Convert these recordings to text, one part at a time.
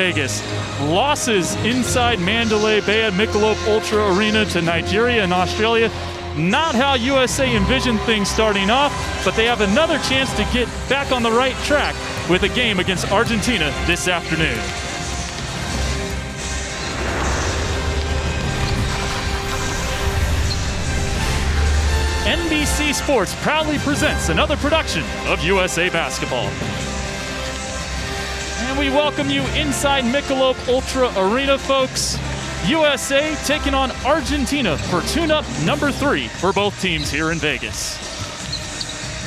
Vegas. Losses inside Mandalay Bay at Michelob Ultra Arena to Nigeria and Australia. Not how USA envisioned things starting off, but they have another chance to get back on the right track with a game against Argentina this afternoon. NBC Sports proudly presents another production of USA Basketball. And we welcome you inside Michelob Ultra Arena, folks. USA taking on Argentina for tune-up number 3 for both teams here in Vegas.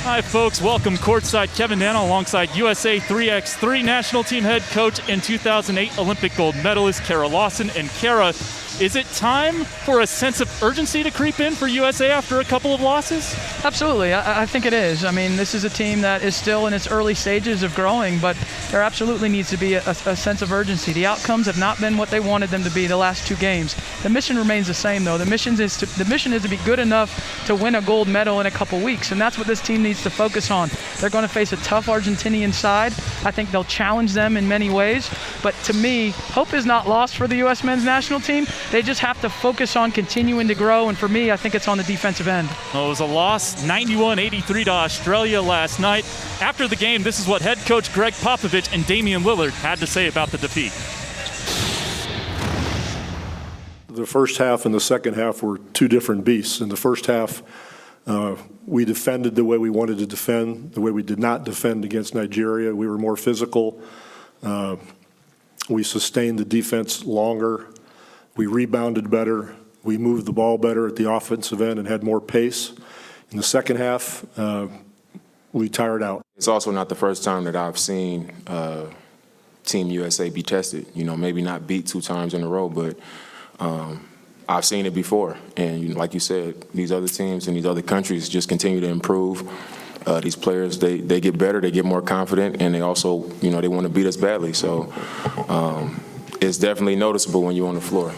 Hi, folks. Welcome courtside Kevin Dano alongside USA 3x3 national team head coach and 2008 Olympic gold medalist Kara Lawson. And Kara, is it time for a sense of urgency to creep in for USA after a couple of losses? Absolutely. I think it is. I mean, this is a team that is still in its early stages of growing, but there absolutely needs to be a sense of urgency. The outcomes have not been what they wanted them to be the last 2 games. The mission remains the same, though. The mission is to be good enough to win a gold medal in a couple weeks, and that's what this team needs to focus on. They're going to face a tough Argentinian side. I think they'll challenge them in many ways, but to me, hope is not lost for the U.S. men's national team. They just have to focus on continuing to grow, and for me, I think it's on the defensive end. Well, it was a loss, 91-83 to Australia last night. After the game, this is what head coach Greg Popovich and Damian Lillard had to say about the defeat. The first half and the second half were 2 different beasts. In the first half, we defended the way we wanted to defend, the way we did not defend against Nigeria. We were more physical. We sustained the defense longer. We rebounded better. We moved the ball better at the offensive end and had more pace. In the second half, we tired out. It's also not the first time that I've seen Team USA be tested. You know, maybe not beat 2 times in a row, but I've seen it before. And like you said, these other teams and these other countries just continue to improve. These players, they get better, they get more confident, and they also, you know, they want to beat us badly. So it's definitely noticeable when you're on the floor.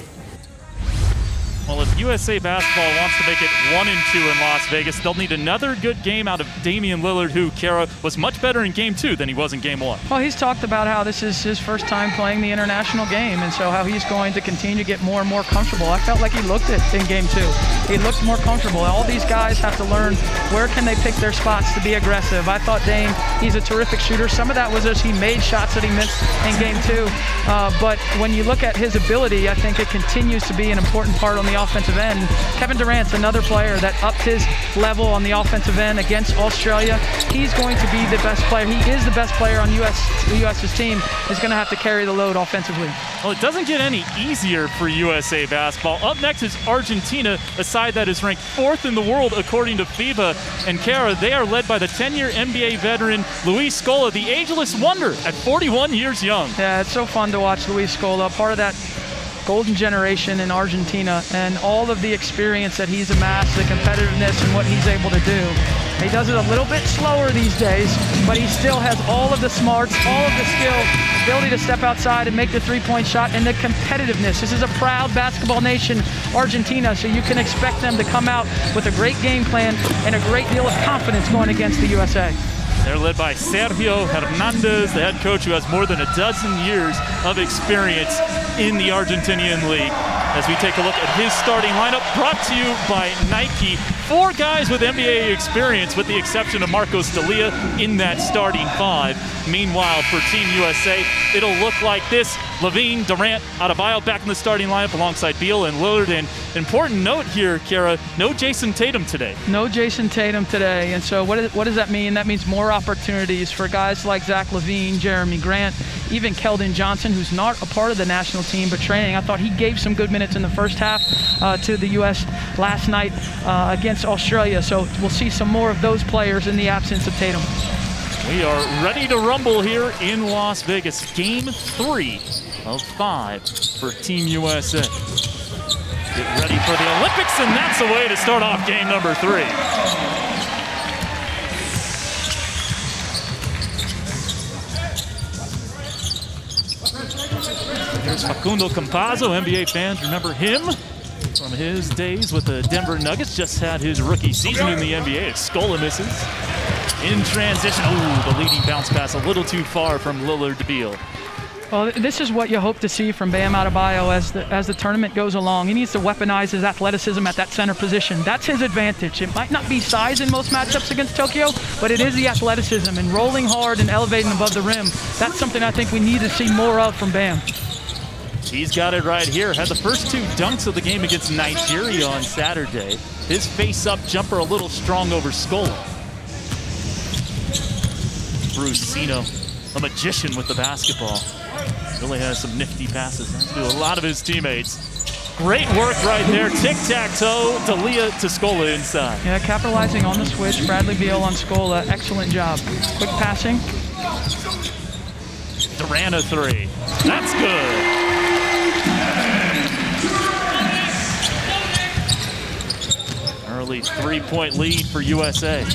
Well, if USA Basketball wants to make it 1-2 in Las Vegas, they'll need another good game out of Damian Lillard, who, Kara, was much better in Game 2 than he was in Game 1. Well, he's talked about how this is his first time playing the international game, and so how he's going to continue to get more and more comfortable. I felt like he looked it in Game 2. He looked more comfortable. All these guys have to learn where can they pick their spots to be aggressive. I thought Dame, he's a terrific shooter. Some of that was as he made shots that he missed in Game 2. But when you look at his ability, I think it continues to be an important part on the offensive end. Kevin Durant's another player that upped his level on the offensive end against Australia. He's going to be the best player. He is the best player on the US's team. He's going to have to carry the load offensively. Well, it doesn't get any easier for USA Basketball. Up next is Argentina, a side that is ranked 4th in the world according to FIBA. And Kara, they are led by the 10-year NBA veteran Luis Scola, the ageless wonder at 41 years young. Yeah, it's so fun to watch Luis Scola, part of that golden generation in Argentina, and all of the experience that he's amassed, the competitiveness and what he's able to do. He does it a little bit slower these days, but he still has all of the smarts, all of the skill, ability to step outside and make the 3-point shot, and the competitiveness. This is a proud basketball nation, Argentina, so you can expect them to come out with a great game plan and a great deal of confidence going against the USA. They're led by Sergio Hernandez, the head coach who has more than a dozen years of experience in the Argentinian League. As we take a look at his starting lineup, brought to you by Nike. 4 guys with NBA experience, with the exception of Marcos D'Elia in that starting 5. Meanwhile, for Team USA, it'll look like this. Levine, Durant, Adebayo back in the starting lineup alongside Beal and Lillard. And important note here, Kara, no Jason Tatum today. No Jason Tatum today. And so what does that mean? That means more opportunities for guys like Zach LaVine, Jeremy Grant, even Keldon Johnson, who's not a part of the national team but training. I thought he gave some good minutes in the first half to the U.S. last night against Australia. So we'll see some more of those players in the absence of Tatum. We are ready to rumble here in Las Vegas. Game 3 of 5 for Team USA. Get ready for the Olympics, and that's a way to start off game number 3. Here's Facundo Campazzo. NBA fans remember him from his days with the Denver Nuggets. Just had his rookie season in the NBA. Scola misses. In transition, ooh, the leading bounce pass a little too far from Lillard to Beal. Well, this is what you hope to see from Bam Adebayo as the tournament goes along. He needs to weaponize his athleticism at that center position. That's his advantage. It might not be size in most matchups against Tokyo, but it is the athleticism and rolling hard and elevating above the rim. That's something I think we need to see more of from Bam. He's got it right here. Had the first 2 dunks of the game against Nigeria on Saturday. His face-up jumper a little strong over Scola. Brusino, a magician with the basketball. Really has some nifty passes to a lot of his teammates. Great work right there. Tic-tac-toe, D'Elia to Scola inside. Yeah, capitalizing on the switch. Bradley Beal on Scola. Excellent job. Quick passing. Durant a 3. That's good. Early 3-point lead for USA.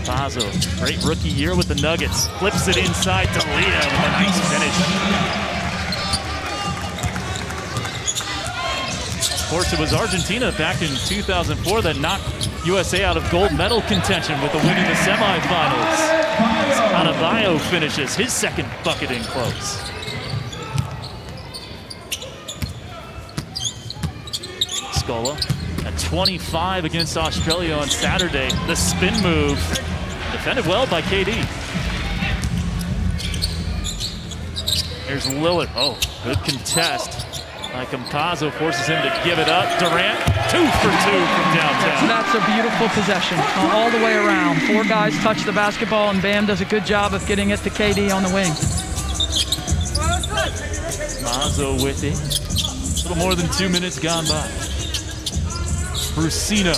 Fazo, great rookie year with the Nuggets. Flips it inside to D'Elia with a nice finish. Of course, it was Argentina back in 2004 that knocked USA out of gold medal contention with a win in the semifinals. Adebayo finishes his second bucket in close. Scola at 25 against Australia on Saturday. The spin move. Defended well by KD. Here's Lillard. Oh, good contest. Campazzo forces him to give it up. Durant, 2 for 2 from downtown. That's a beautiful possession all the way around. 4 guys touch the basketball, and Bam does a good job of getting it to KD on the wing. Campazzo with it. A little more than 2 minutes gone by. Brusino.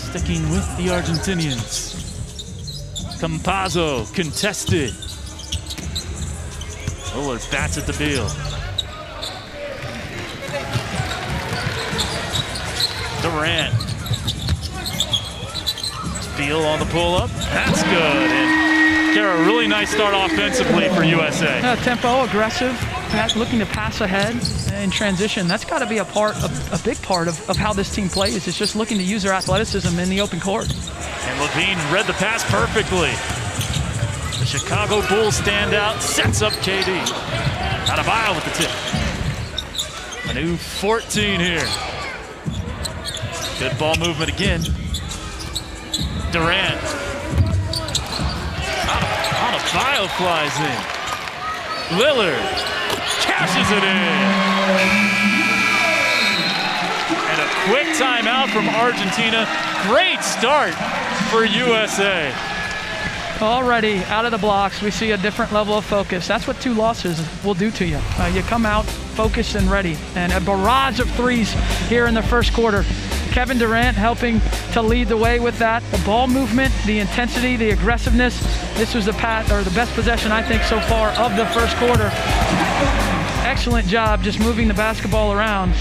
Sticking with the Argentinians. Campazzo contested. Lillard bats it to Beal. Durant. Beal on the pull-up. That's good. And Kara, a really nice start offensively for USA. Tempo, aggressive, looking to pass ahead in transition. That's got to be a big part of how this team plays. It's just looking to use their athleticism in the open court. And Levine read the pass perfectly. The Chicago Bulls standout sets up KD. Adebayo with the tip. A new 14 here. Good ball movement again. Durant. Adebayo flies in. Lillard cashes it in. And a quick timeout from Argentina. Great start for USA. Already out of the blocks, we see a different level of focus. That's what 2 losses will do to you. You come out focused and ready. And a barrage of threes here in the first quarter. Kevin Durant helping to lead the way with that. The ball movement, the intensity, the aggressiveness. This was the best possession, I think, so far of the first quarter. Excellent job just moving the basketball around.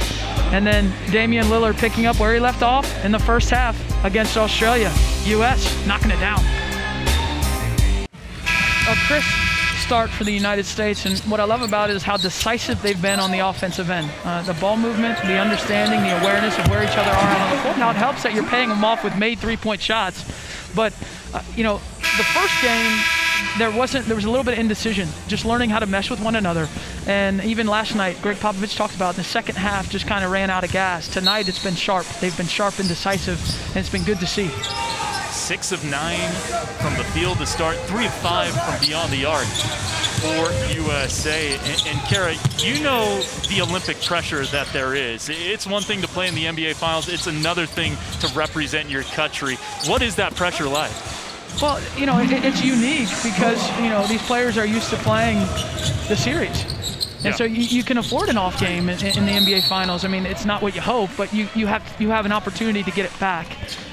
And then Damian Lillard picking up where he left off in the first half against Australia. US knocking it down. A crisp start for the United States, and what I love about it is how decisive they've been on the offensive end. The ball movement, the understanding, the awareness of where each other are on the court. Now it helps that you're paying them off with made 3-point shots, but the first game there was a little bit of indecision, just learning how to mesh with one another. And even last night, Greg Popovich talked about in the second half just kind of ran out of gas. Tonight it's been sharp. They've been sharp and decisive, and it's been good to see. 6 of 9 from the field to start, 3 of 5 from beyond the arc for USA. And Kara, you know the Olympic pressure that there is. It's one thing to play in the NBA Finals. It's another thing to represent your country. What is that pressure like? Well, it's unique because, these players are used to playing the series. And so you can afford an off game in the NBA Finals. I mean, it's not what you hope, but you have an opportunity to get it back.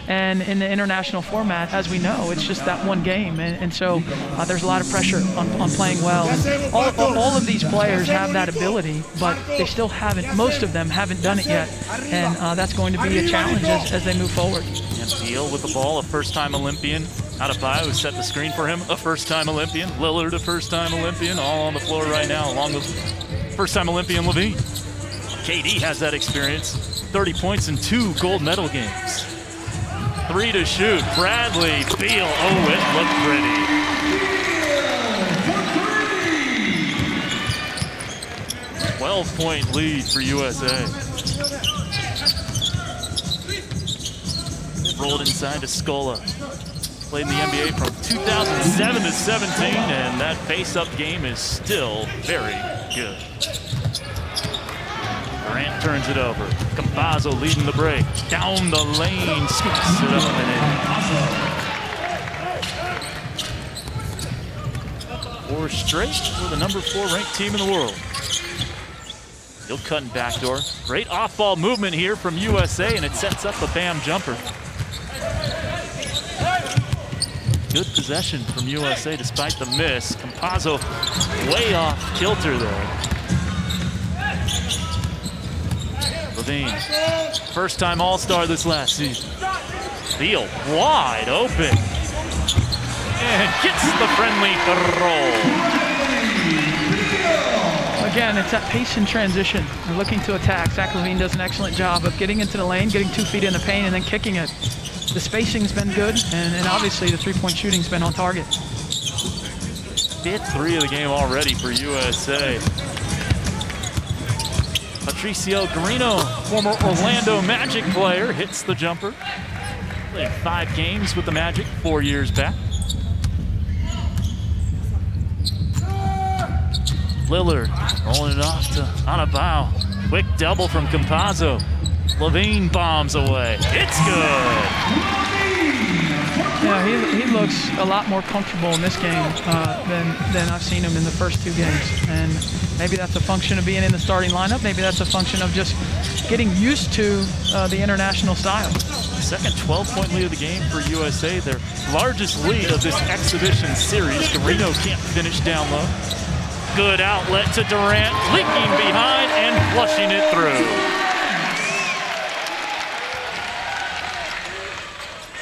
And in the international format, as we know, it's just that one game. And so there's a lot of pressure on playing well. And all of these players have that ability, but they still haven't, most of them haven't done it yet. And that's going to be a challenge as they move forward. And Beal with the ball, a first-time Olympian. Adebayo who set the screen for him, a first-time Olympian. Lillard, a first-time Olympian, all on the floor right now, along with first-time Olympian Levine. KD has that experience, 30 points in 2 gold medal games. 3 to shoot. Bradley Beal. Oh, it looked pretty. 12-point lead for USA. Rolled inside to Scola. Played in the NBA from 2007 to 17, and that face-up game is still very good. Durant turns it over. Campazzo leading the break. Down the lane, scoops it up and in. 4 straight for the number 4 ranked team in the world. He'll cut in backdoor. Great off-ball movement here from USA, and it sets up a Bam jumper. Good possession from USA despite the miss. Campazzo way off kilter there. Levine, first-time All-Star this last season. Beal wide open. And gets the friendly roll. Again, it's that pace in transition. They're looking to attack. Zach Levine does an excellent job of getting into the lane, getting 2 feet in the paint, and then kicking it. The spacing's been good, and obviously the three-point shooting's been on target. 5th 3 of the game already for USA. Patricio Garino, former Orlando Magic player, hits the jumper. Played 5 games with the Magic 4 years back. Lillard rolling it off to Anabao. Quick double from Campazzo. Levine bombs away. It's good. Yeah, he looks a lot more comfortable in this game than I've seen him in the first 2 games. And maybe that's a function of being in the starting lineup. Maybe that's a function of just getting used to the international style. Second 12-point lead of the game for USA. Their largest lead of this exhibition series. Garino can't finish down low. Good outlet to Durant, leaking behind and flushing it through.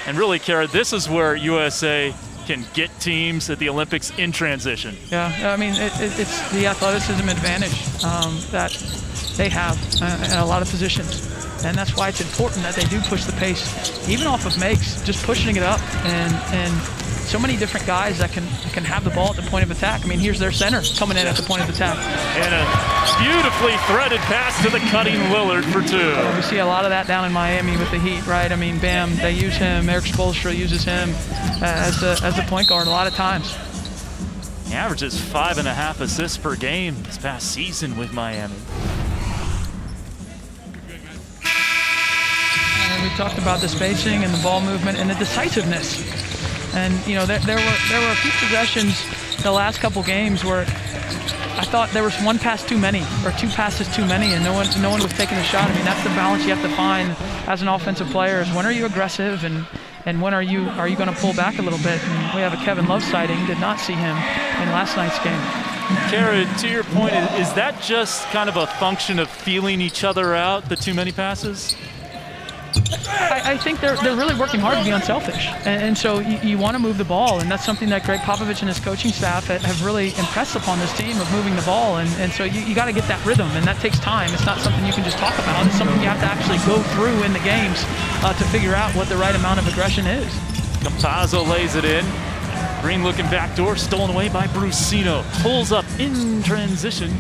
And really, Kara, this is where USA can get teams at the Olympics in transition. Yeah, I mean, it's the athleticism advantage that they have in a lot of positions. And that's why it's important that they do push the pace, even off of makes, just pushing it up. And so many different guys that can have the ball at the point of attack. I mean, here's their center coming in at the point of attack. And a beautifully threaded pass to the cutting Lillard for 2. We see a lot of that down in Miami with the Heat, right? I mean, Bam, they use him. Eric Spoelstra uses him as a point guard a lot of times. He averages 5.5 assists per game this past season with Miami. And we talked about the spacing and the ball movement and the decisiveness. And you know, there were a few possessions the last couple games where I thought there was 1 pass too many or 2 passes too many, and no one was taking a shot. I mean, that's the balance you have to find as an offensive player. Is when are you aggressive and when are you going to pull back a little bit? And we have a Kevin Love sighting. Did not see him in last night's game. Kara, to your point, is that just kind of a function of feeling each other out, the too many passes? I think they're really working hard to be unselfish, and so you want to move the ball, and that's something that Greg Popovich and his coaching staff have really impressed upon this team of moving the ball, and so you got to get that rhythm, and that takes time. It's not something you can just talk about. It's something you have to actually go through in the games to figure out what the right amount of aggression is. Campazzo lays it in. Green looking backdoor, stolen away by Brusino. Pulls up in transition.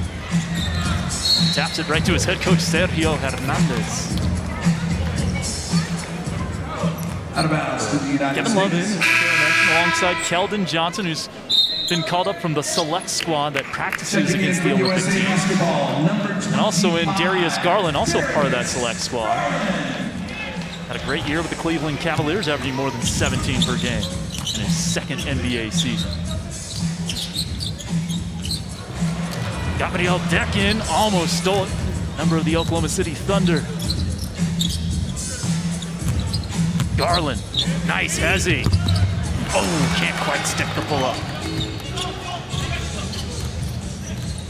Taps it right to his head coach, Sergio Hernandez. Kevin Love in alongside Keldon Johnson, who's been called up from the select squad that practices against the Olympic team. And also in Darius Garland, also part of that select squad. Had a great year with the Cleveland Cavaliers, averaging more than 17 per game in his second NBA season. Gabriel Dekin almost stole it. Member of the Oklahoma City Thunder. Garland, nice hezzy. Oh, can't quite stick the pull-up.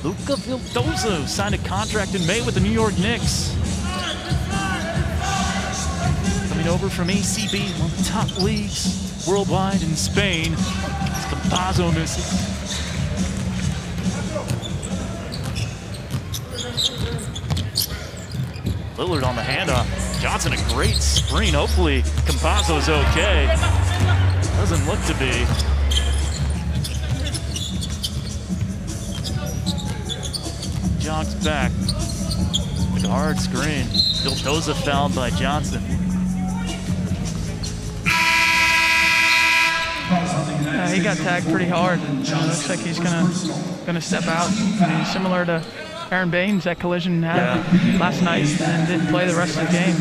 Luka Vildozo signed a contract in May with the New York Knicks. Coming over from ACB, one of the top leagues worldwide in Spain. It's Campazzo missing. Lillard on the handoff. Johnson, a great screen. Hopefully Campazzo's okay. Doesn't look to be. Jogs back. Like a hard screen. Vildoza fouled by Johnson. He got tagged pretty hard. Looks like he's gonna step out. I mean, similar to Aaron Baines, that collision had last night, and didn't play the rest of the game.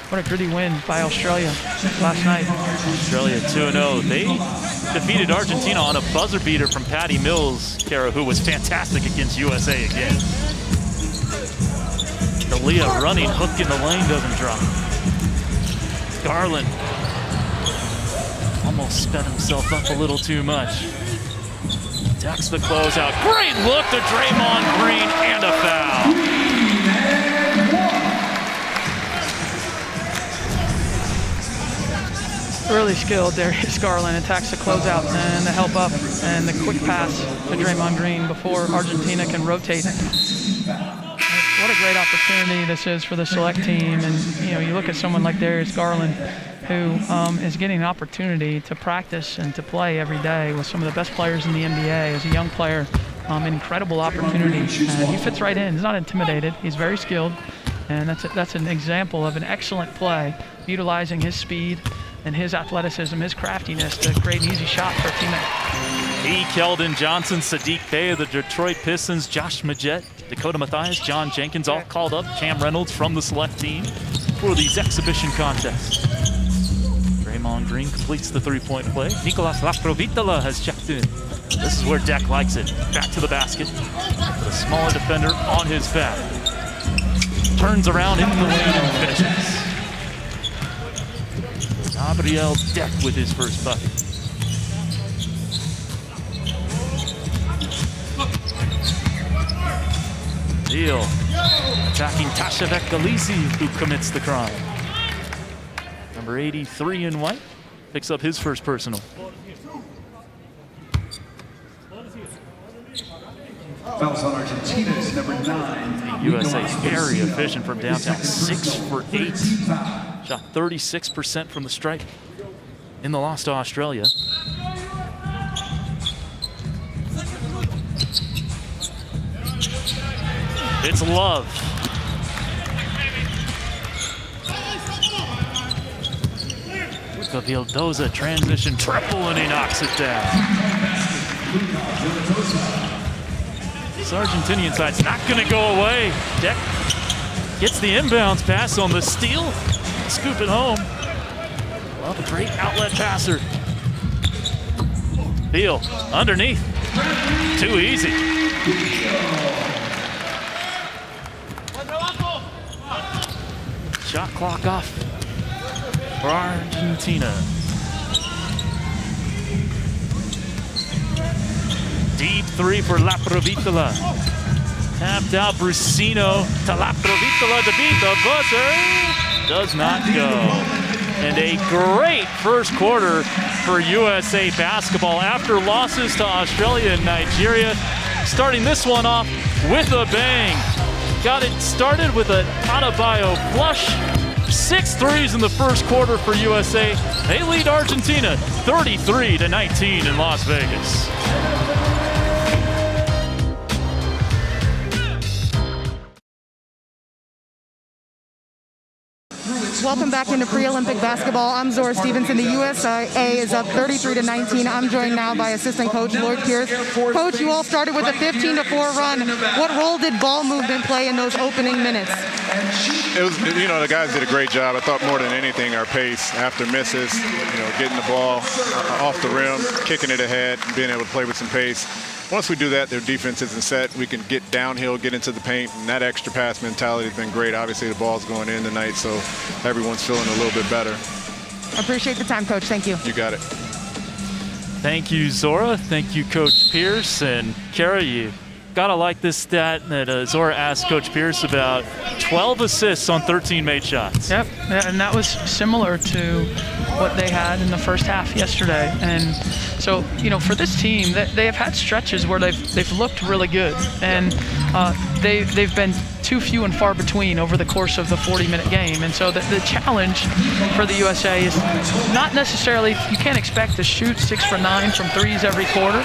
What a gritty win by Australia last night. Australia 2-0. They defeated Argentina on a buzzer beater from Patty Mills, Kara, who was fantastic against USA again. D'Elia running, hook in the lane, doesn't drop. Garland almost sped himself up a little too much. Attacks the closeout. Great look to Draymond Green and a foul. Really skilled. Darius Garland attacks the closeout and the help up and the quick pass to Draymond Green before Argentina can rotate. What a great opportunity this is for the select team. And you look at someone like Darius Garland, who is getting an opportunity to practice and to play every day with some of the best players in the NBA as a young player. Incredible opportunity. And he fits right in. He's not intimidated. He's very skilled. And that's an example of an excellent play, utilizing his speed and his athleticism, his craftiness to create an easy shot for a teammate. E. Keldon Johnson, Sadiq Bey of the Detroit Pistons, Josh Majette, Dakota Mathias, John Jenkins, all called up. Cam Reynolds from the select team for these exhibition contests. Draymond Green completes the three-point play. Nicolas Laprovitola has checked in. This is where Deck likes it. Back to the basket. With a smaller defender on his back. Turns around into the lane and finishes. Gabriel Deck with his first bucket. Deal. Attacking Tashevek Galisi, who commits the crime. Number 83 in white picks up his first personal. Fouls on Argentina is number 9. USA very efficient from downtown, 6 for 8. Shot 36% from the stripe in the loss to Australia. It's Love. Vildoza transition triple and he knocks it down. This Argentinian side's not going to go away. Deck gets the inbounds pass on the steal. Scoop it home. Love a great outlet passer. Beal underneath. Too easy. Shot clock off for Argentina. Deep three for Laprovitola. Tapped out Brusino to Laprovitola to beat the buzzer. Does not go. And a great first quarter for USA basketball after losses to Australia and Nigeria. Starting this one off with a bang. Got it started with a Adebayo flush. 6 threes in the first quarter for USA. They lead Argentina 33-19 in Las Vegas. Welcome back into pre-Olympic basketball. I'm Zora Stevenson. The USA is up 33-19. I'm joined now by assistant coach Lloyd Pierce. Coach, you all started with a 15-4 run. What role did ball movement play in those opening minutes? It was, the guys did a great job. I thought more than anything, our pace after misses, getting the ball off the rim, kicking it ahead, being able to play with some pace. Once we do that, their defense isn't set. We can get downhill, get into the paint, and that extra pass mentality has been great. Obviously, the ball's going in tonight, so everyone's feeling a little bit better. Appreciate the time, Coach. Thank you. You got it. Thank you, Zora. Thank you, Coach Pierce. And Kara, you gotta like this stat that Zora asked Coach Pierce about. 12 assists on 13 made shots. Yep, and that was similar to what they had in the first half yesterday. And so, for this team, they have had stretches where they've looked really good, and they've been too few and far between over the course of the 40-minute game. And so the challenge for the USA is not necessarily, you can't expect to shoot 6 for 9 from threes every quarter,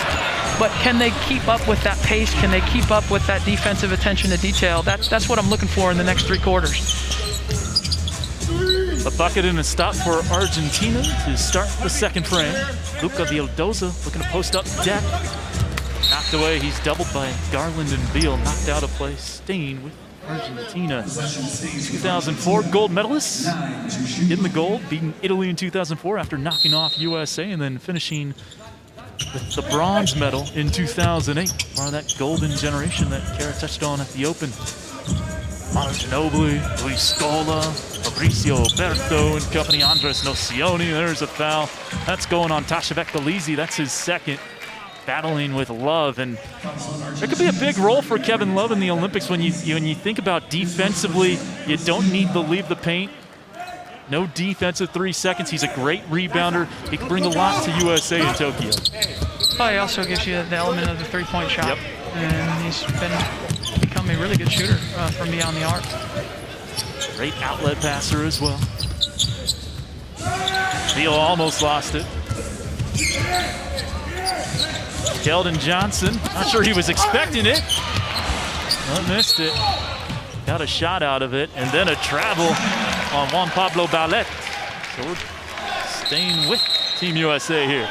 but can they keep up with that pace? Can they keep up with that defensive attention to detail? That's what I'm looking for in the next 3 quarters. A bucket and a stop for Argentina to start the second frame. Luca Vildoza looking to post up Deck. Knocked away, he's doubled by Garland and Beal, knocked out of play, staying with Argentina. 2004 gold medalists in the gold, beating Italy in 2004 after knocking off USA, and then finishing with the bronze medal in 2008. Part of that golden generation that Kara touched on at the Open. Manu Ginobili, Luis Scola, Fabrizio Berto and company, Andres Nocioni. There's a foul. That's going on Tasha Beccalisi. That's his second. Battling with Love, and there could be a big role for Kevin Love in the Olympics when you think about defensively. You don't need to leave the paint. No defensive 3 seconds. He's a great rebounder. He can bring a lot to USA in Tokyo. Oh, he also gives you the element of the 3-point shot. Yep. And he's become a really good shooter from beyond the arc. Great outlet passer as well. Beal almost lost it. Keldon Johnson, not sure he was expecting it. Well, missed it. Got a shot out of it, and then a travel on Juan Pablo Ballet. So we're staying with Team USA here.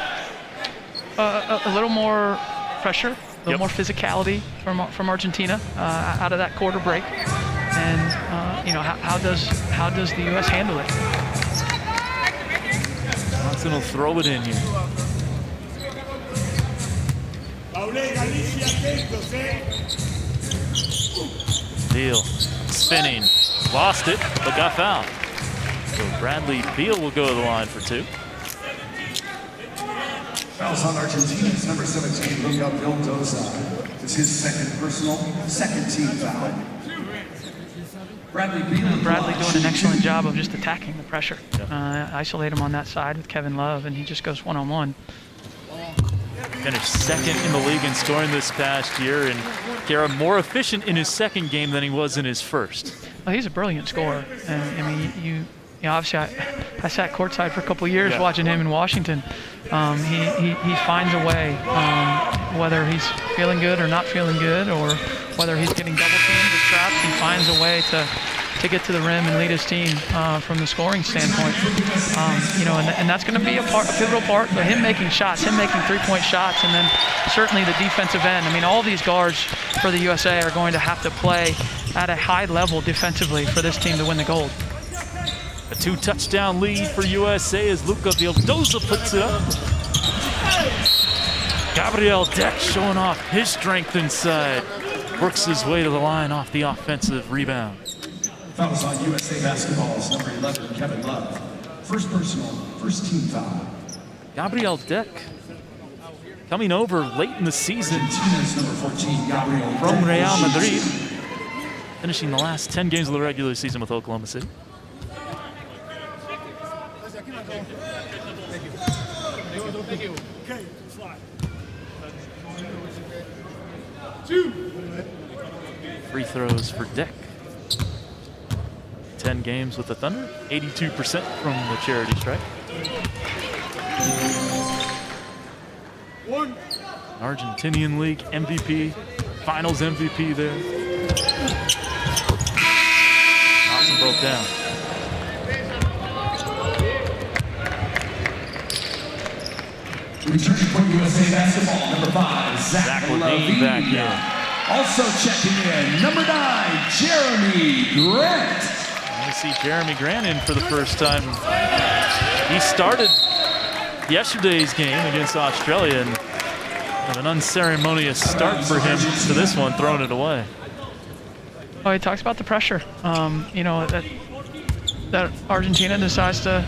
A little more pressure, a little more physicality from Argentina out of that quarter break. And how does the U.S. handle it? Johnson will throw it in here. Beal spinning, lost it, but got fouled. So Bradley Beal will go to the line for 2. Fouls on Argentina's number 17, Luca Vildoza. It's his second personal, second team foul. Bradley Beal. Bradley doing an excellent job of just attacking the pressure. Isolate him on that side with Kevin Love, and he just goes one-on-one. Finished second in the league in scoring this past year, and Kara more efficient in his second game than he was in his first. Well, he's a brilliant scorer, and I mean, you obviously I sat courtside for a couple of years watching him in Washington. He finds a way, whether he's feeling good or not feeling good, or whether he's getting double teamed or trapped. He finds a way to get to the rim and lead his team from the scoring standpoint. And that's going to be a pivotal part of him making shots, him making 3-point shots, and then certainly the defensive end. I mean, all these guards for the USA are going to have to play at a high level defensively for this team to win the gold. A 2-touchdown lead for USA as Luca Vildoza puts it up. Gabriel Deck showing off his strength inside. Works his way to the line off the offensive rebound. Fouls on USA Basketball's number 11, Kevin Love. First personal, first team foul. Gabriel Deck coming over late in the season Argentina's number 14, Gabriel from Deck. Real Madrid, finishing the last 10 games of the regular season with Oklahoma City. Free throws for Deck. 10 games with the Thunder, 82% from the charity stripe. Argentinian League MVP, Finals MVP there. Thompson broke down. Returning for USA Basketball, number 5, Zach Levine back in. Also checking in, number 9, Jeremy Grant. I see Jeremy Grant in for the first time. He started yesterday's game against Australia, and an unceremonious start for him to this one, throwing it away. Oh, he talks about the pressure. That Argentina decides to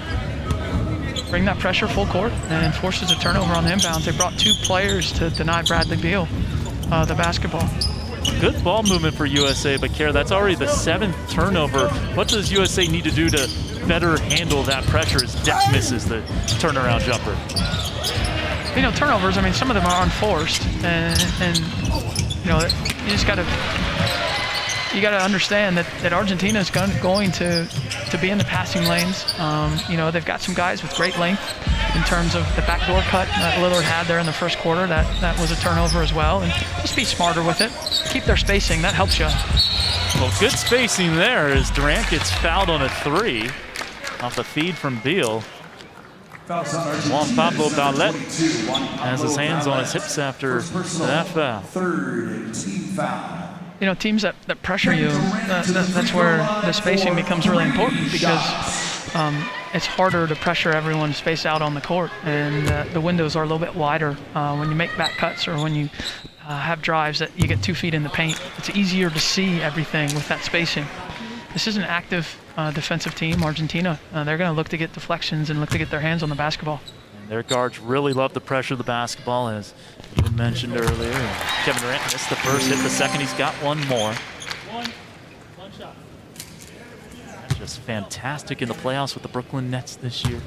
bring that pressure full court and forces a turnover on the inbounds. They brought 2 players to deny Bradley Beal the basketball. Good ball movement for USA, but Kara, that's already the 7th turnover. What does USA need to do to better handle that pressure as Deck misses the turnaround jumper? Turnovers, I mean, some of them are unforced, and you just got to you got to understand that Argentina is going to be in the passing lanes. They've got some guys with great length in terms of the backdoor cut that Lillard had there in the first quarter. That was a turnover as well. And just be smarter with it. Keep their spacing. That helps you. Well, good spacing there as Durant gets fouled on a 3 off the feed from Beal. Juan Pablo Ballet has his hands on his hips after that foul. Third team foul. Teams that pressure you, that's where the spacing becomes really important, because it's harder to pressure everyone spaced out on the court, and the windows are a little bit wider when you make back cuts or when you have drives that you get 2 feet in the paint. It's easier to see everything with that spacing. This is an active defensive team, Argentina. They're going to look to get deflections and look to get their hands on the basketball. And their guards really love to pressure the basketball, as you mentioned earlier. Kevin Durant missed the first, hit the second. He's got one more. One shot. That's just fantastic in the playoffs with the Brooklyn Nets this year.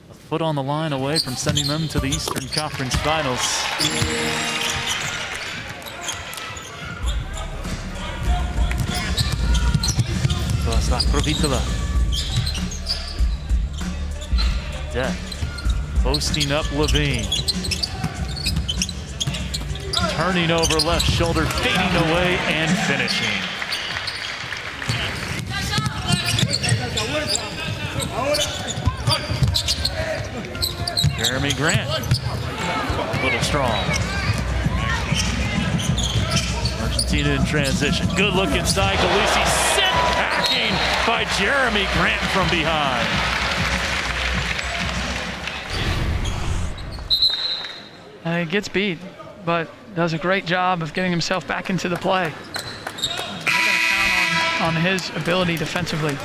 A foot on the line away from sending them to the Eastern Conference Finals. Deck posting up Levine. Turning over left shoulder, fading away and finishing. Jeremy Grant, a little strong. Argentina in transition. Good look inside. Galisi sent packing by Jeremy Grant from behind. He gets beat, but does a great job of getting himself back into the play. On his ability defensively.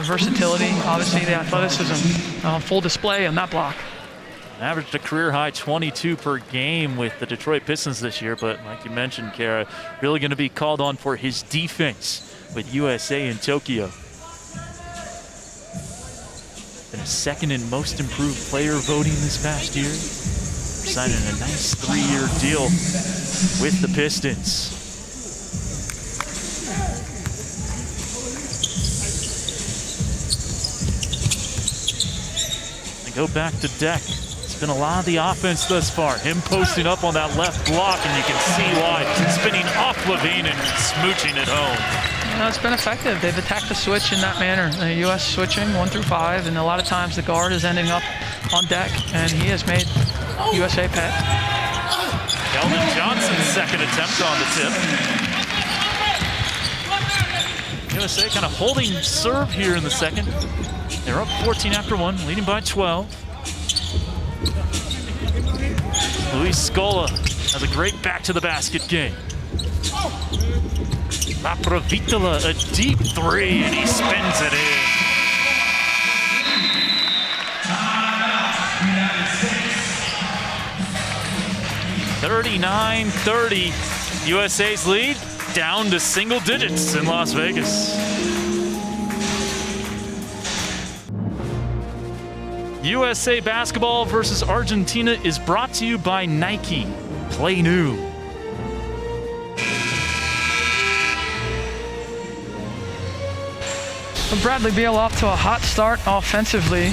Versatility, obviously the athleticism. Full display on that block. Averaged a career-high 22 per game with the Detroit Pistons this year, but like you mentioned, Kara, really going to be called on for his defense with USA in Tokyo. Been a second in most improved player voting this past year. Signing a nice 3-year deal with the Pistons. They go back to Deck. It's been a lot of the offense thus far. Him posting up on that left block, and you can see why. Spinning off Levine and smooching it home. It's been effective. They've attacked the switch in that manner. The U.S. switching 1 through 5, and a lot of times the guard is ending up on Deck, and he has made USA pay. Keldon Johnson's second attempt on the tip. USA kind of holding serve here in the second. They're up 14 after 1, leading by 12. Luis Scola has a great back-to-the-basket game. La Provitola, a deep 3, and he spins it in. 39-30, USA's lead down to single digits in Las Vegas. USA basketball versus Argentina is brought to you by Nike. Play new. Bradley Beal off to a hot start offensively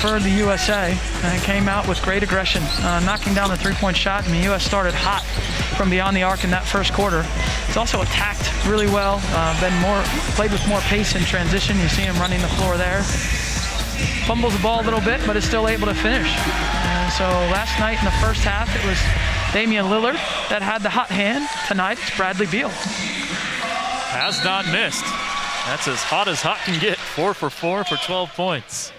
for the USA, and came out with great aggression, knocking down the 3-point shot, and the U.S. started hot from beyond the arc in that first quarter. He's also attacked really well, played with more pace in transition. You see him running the floor there. Fumbles the ball a little bit, but is still able to finish. And so last night in the first half, it was Damian Lillard that had the hot hand. Tonight, it's Bradley Beal. Has not missed. That's as hot can get. 4 for 4 for 12 points.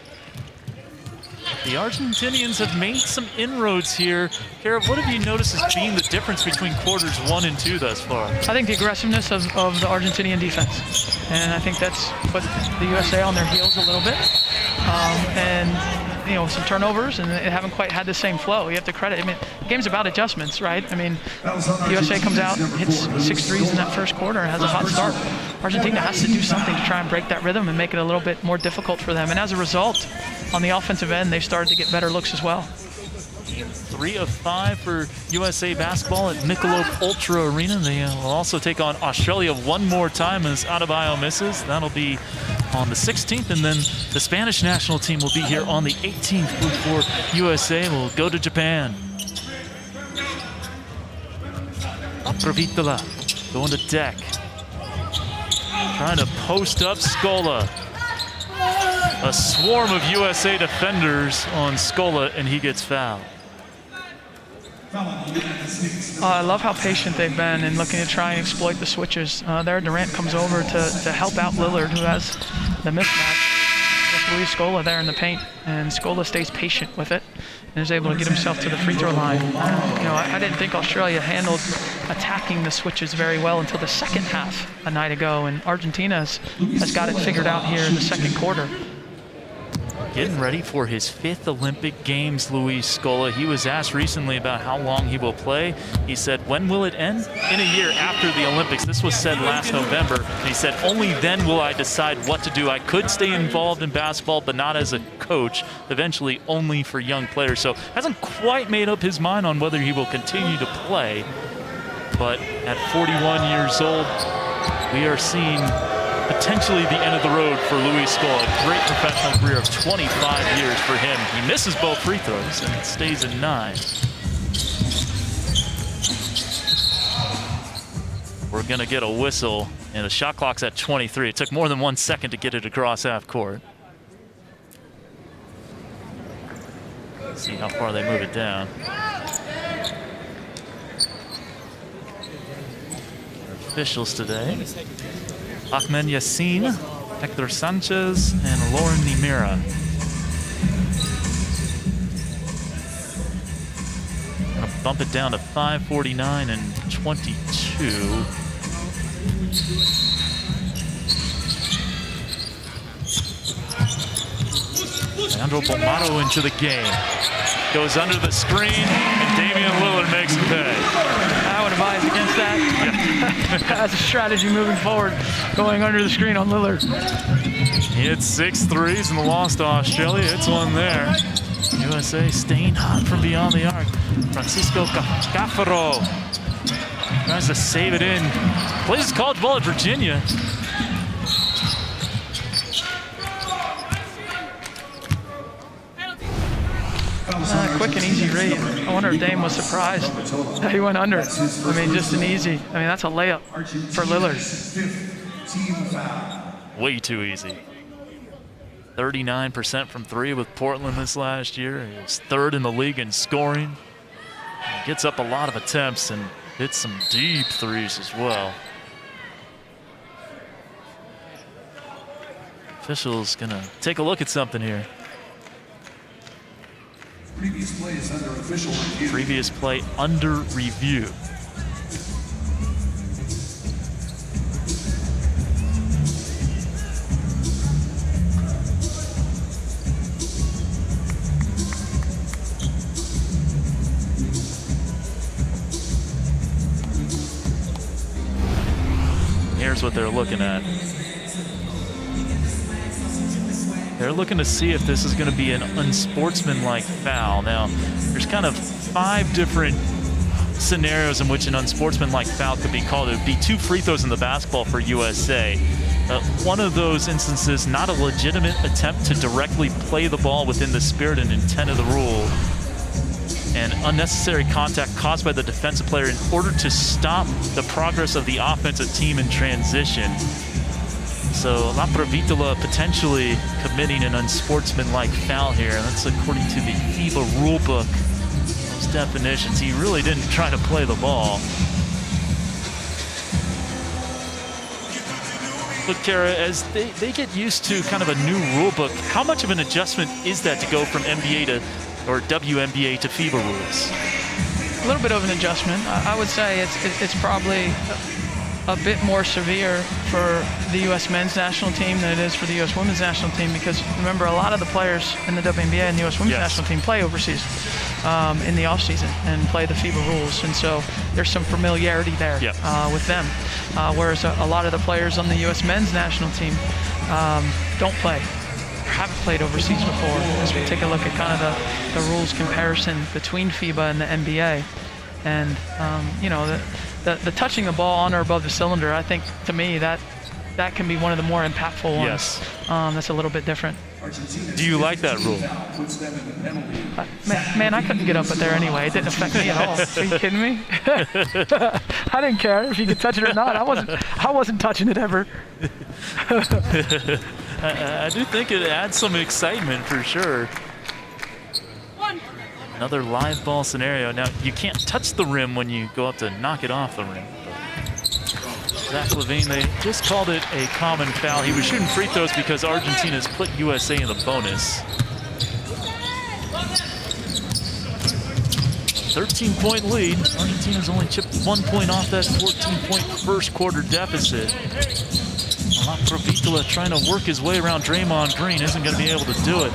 The Argentinians have made some inroads here. Kara, what have you noticed as being the difference between quarters 1 and 2 thus far? I think the aggressiveness of the Argentinian defense. And I think that's put the USA on their heels a little bit. And, you know, some turnovers, and they haven't quite had the same flow. You have to credit. I mean, the game's about adjustments, right? I mean, the USA comes out, hits 6 threes in that first quarter, and has a hot start. Argentina has to do something to try and break that rhythm and make it a little bit more difficult for them. And as a result, on the offensive end, they've started to get better looks as well. 3 of 5 for USA basketball at Michelob Ultra Arena. They will also take on Australia one more time as Adebayo misses. That'll be on the 16th, and then the Spanish national team will be here on the 18th before USA will go to Japan. Provitola going to deck. Trying to post up Scola. A swarm of USA defenders on Scola, and he gets fouled. I love how patient they've been in looking to try and exploit the switches. There, Durant comes over to help out Lillard, who has the mismatch with Luis Scola there in the paint, and Scola stays patient with it and is able to get himself to the free throw line. I didn't think Australia handled attacking the switches very well until the second half a night ago, and Argentina has got it figured out here in the second quarter. Getting ready for his 5th Olympic Games, Luis Scola. He was asked recently about how long he will play. He said, when will it end? In a year after the Olympics. This was said last November. And he said, only then will I decide what to do. I could stay involved in basketball, but not as a coach, eventually only for young players. So hasn't quite made up his mind on whether he will continue to play. But at 41 years old, we are seeing potentially the end of the road for Luis Scola. A great professional career of 25 years for him. He misses both free throws and stays at 9. We're going to get a whistle, and the shot clock's at 23. It took more than 1 second to get it across half court. Let's see how far they move it down. Officials today: Ahmed Yassin, Hector Sanchez, and Lauren Nimira. Gonna bump it down to 5:49 and 22. Leandro Bomaro into the game. Goes under the screen, and Damian Lillard makes him pay. I would advise against that as a strategy moving forward, going under the screen on Lillard. He hit 6 threes in the loss to Australia. It's one there. USA staying hot from beyond the arc. Francisco Caffaro tries to save it in. Plays college ball at Virginia. Quick and easy read. I wonder if Dame was surprised that he went under. I mean, just an easy. I mean, that's a layup for Lillard. Way too easy. 39% from 3 with Portland this last year. He was 3rd in the league in scoring. He gets up a lot of attempts and hits some deep threes as well. Officials gonna take a look at something here. Previous play is under official review. Previous play under review. Here's what they're looking at. They're looking to see if this is going to be an unsportsmanlike foul. Now, there's kind of 5 different scenarios in which an unsportsmanlike foul could be called. It would be 2 free throws in the basketball for USA. One of those instances, not a legitimate attempt to directly play the ball within the spirit and intent of the rule, and unnecessary contact caused by the defensive player in order to stop the progress of the offensive team in transition. So La Provitola potentially committing an unsportsmanlike foul here. That's according to the FIBA rulebook. Those definitions. He really didn't try to play the ball. Look, Kara, as they get used to kind of a new rulebook, how much of an adjustment is that to go from NBA to or WNBA to FIBA rules? A little bit of an adjustment. I would say it's probably a bit more severe for the U.S. men's national team than it is for the U.S. women's national team, because remember, a lot of the players in the WNBA and the U.S. women's national team play overseas in the offseason and play the FIBA rules, and so there's some familiarity there with them, whereas a lot of the players on the U.S. men's national team don't play haven't played overseas before, as we take a look at kind of the rules comparison between FIBA and the NBA. And, you know, the touching the ball on or above the cylinder, I think, to me, that can be one of the more impactful ones. Yes. That's a little bit different. Do you like that rule? Man, I couldn't get up there anyway. It didn't affect me at all. Are you kidding me? I didn't care if you could touch it or not. I wasn't touching it ever. I do think it adds some excitement for sure. Another live ball scenario. Now, you can't touch the rim when you go up to knock it off the rim. Zach LaVine, they just called it a common foul. He was shooting free throws because Argentina's put USA in the bonus. 13-point lead. Argentina's only chipped 1 point off that 14-point first quarter deficit. Provitola trying to work his way around Draymond Green, isn't going to be able to do it.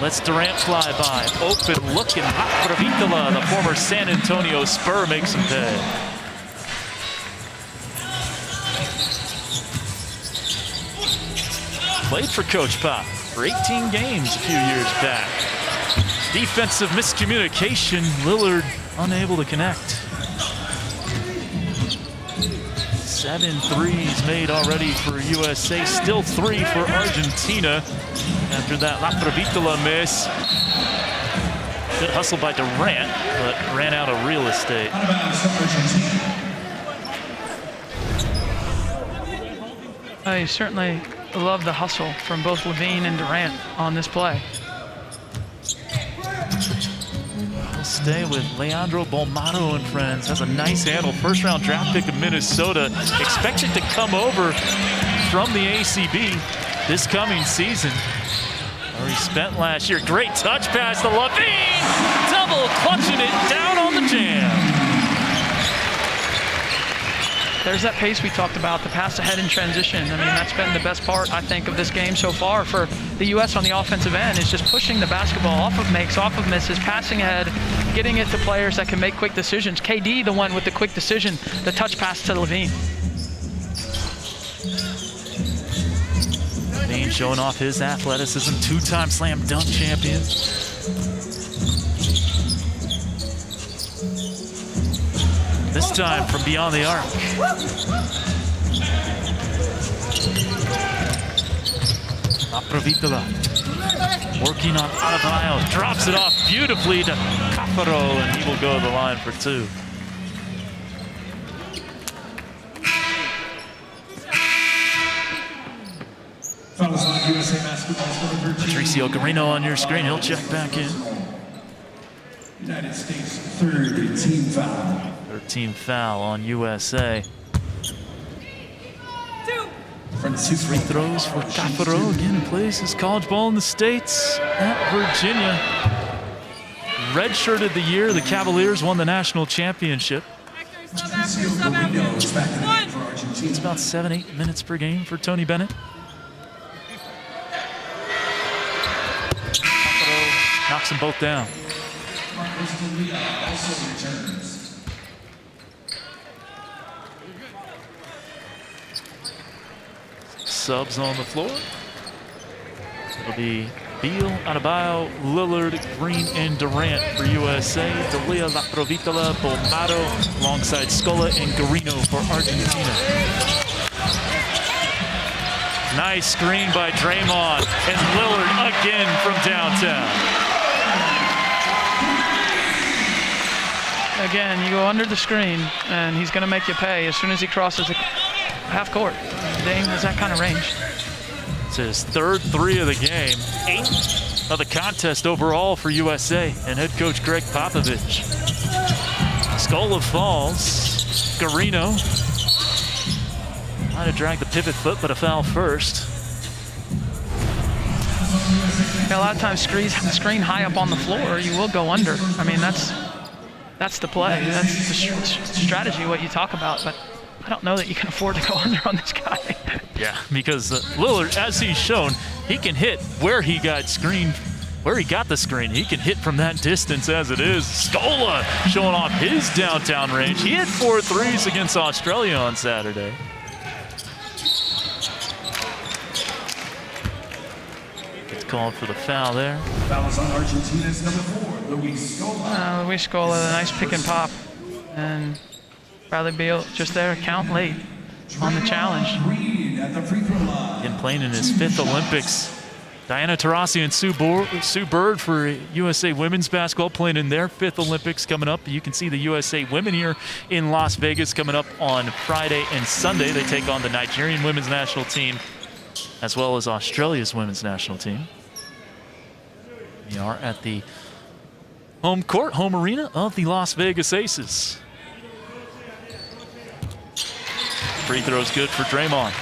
Let's Durant fly by. Open looking. Provitola, the former San Antonio Spur, makes him pay. Played for Coach Pop for 18 games a few years back. Defensive miscommunication. Lillard unable to connect. 7 threes made already for USA. Still 3 for Argentina after that La Provitola miss. Good hustle by Durant, but ran out of real estate. I certainly love the hustle from both LaVine and Durant on this play. We'll stay with Leandro Bolmaro and friends. Has a nice handle. First round draft pick of Minnesota. Expected to come over from the ACB this coming season. Where he spent last year. Great touch pass to LaVine. Double clutching it down on the jam. There's that pace we talked about, the pass ahead in transition. I mean, that's been the best part, I think, of this game so far for the U.S. on the offensive end, is just pushing the basketball off of makes, off of misses, passing ahead, getting it to players that can make quick decisions. KD, the one with the quick decision, the touch pass to LaVine. LaVine showing off his athleticism, 2-time slam dunk champion. This time from beyond the arc. Provitola working on Adebayo, drops it off beautifully to Caparo, and he will go to the line for 2. Patricio Garino on your screen, he'll check back in. United States, third team foul. Third team foul on USA. 2 free throws for Caparo. Again, plays his college ball in the States at Virginia. Redshirted the year the Cavaliers won the national championship. It's about 7-8 minutes per game for Tony Bennett. Caparo knocks them both down. Subs on the floor. It'll be Beal, Adebayo, Lillard, Green, and Durant for USA. D'Elia, La Provitola, Bolmaro, alongside Scola and Garino for Argentina. Nice screen by Draymond, and Lillard again from downtown. Again, you go under the screen, and he's going to make you pay as soon as he crosses the half court. Dame has that kind of range. It's his third 3 of the game, 8th of the contest overall for USA and head coach Greg Popovich. Scola falls. Garino might have dragged the pivot foot, but a foul first. A lot of times, screen high up on the floor, you will go under. I mean, that's the play. That's the strategy, what you talk about. But I don't know that you can afford to go under on this guy. Yeah, because Lillard, as he's shown, he can hit where he got screened, where he got the screen. He can hit from that distance as it is. Scola showing off his downtown range. He hit 4 threes against Australia on Saturday. called for the foul there. Foul is on Argentina's number 4, Luis Scola. Luis Scola, a nice pick and pop. And Bradley Beal just there, count late on the challenge. Reed at the free throw line. And playing in his 5th Olympics. Diana Taurasi and Sue Bird for USA Women's Basketball playing in their 5th Olympics coming up. You can see the USA Women here in Las Vegas coming up on Friday and Sunday. They take on the Nigerian Women's National Team as well as Australia's Women's National Team. We are at the home court, home arena of the Las Vegas Aces. Free throw's good for Draymond.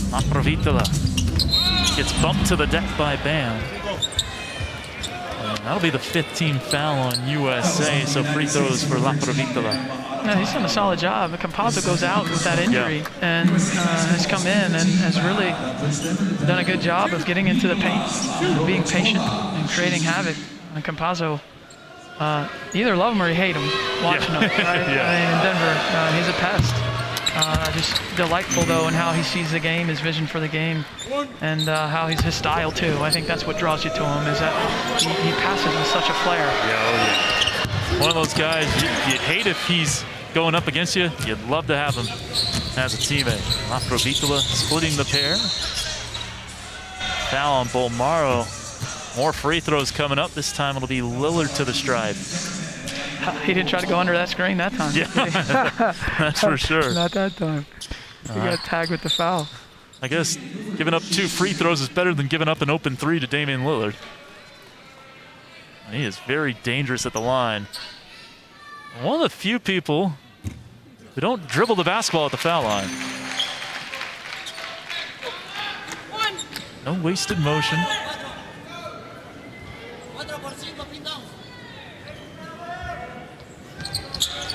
Laprovitola gets bumped to the deck by Bam. And that'll be the 5th team foul on USA, so free throws for Laprovitola. Yeah, he's done a solid job. Campazzo goes out with that injury and has come in and has really done a good job of getting into the paint, being patient and creating havoc. And Campazzo, either love him or you hate him watching him. Right? Yeah. I mean, in Denver, he's a pest. Just delightful, though, in how he sees the game, his vision for the game, and how he's his style, too. I think that's what draws you to him, is that he passes with such a flair. Yeah. One of those guys, you'd hate if he's going up against you. You'd love to have him as a teammate. Laprovitola splitting the pair. Foul on Bolmaro. More free throws coming up. This time it'll be Lillard to the stripe. He didn't try to go under that screen that time. Yeah, that's for sure. Not that time. He got tagged with the foul. I guess giving up 2 free throws is better than giving up an open 3 to Damian Lillard. And he is very dangerous at the line. One of the few people who don't dribble the basketball at the foul line. No wasted motion.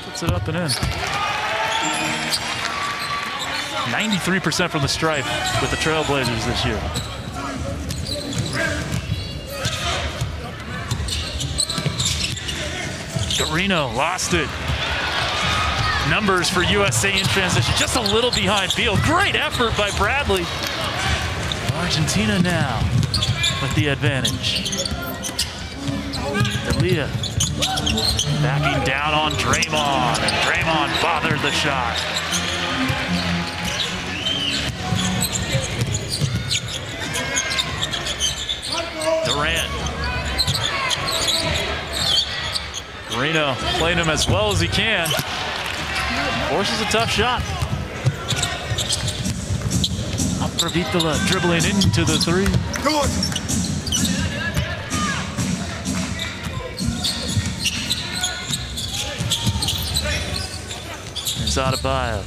Puts it up and in. 93% from the stripe with the Trailblazers this year. Garino lost it. Numbers for USA in transition, just a little behind Beal. Great effort by Bradley. Argentina now with the advantage. D'Elia backing down on Draymond, and Draymond bothered the shot. Durant. Garino playing him as well as he can. Forces a tough shot. Laprovitola dribbling into the 3. It's Adebayo.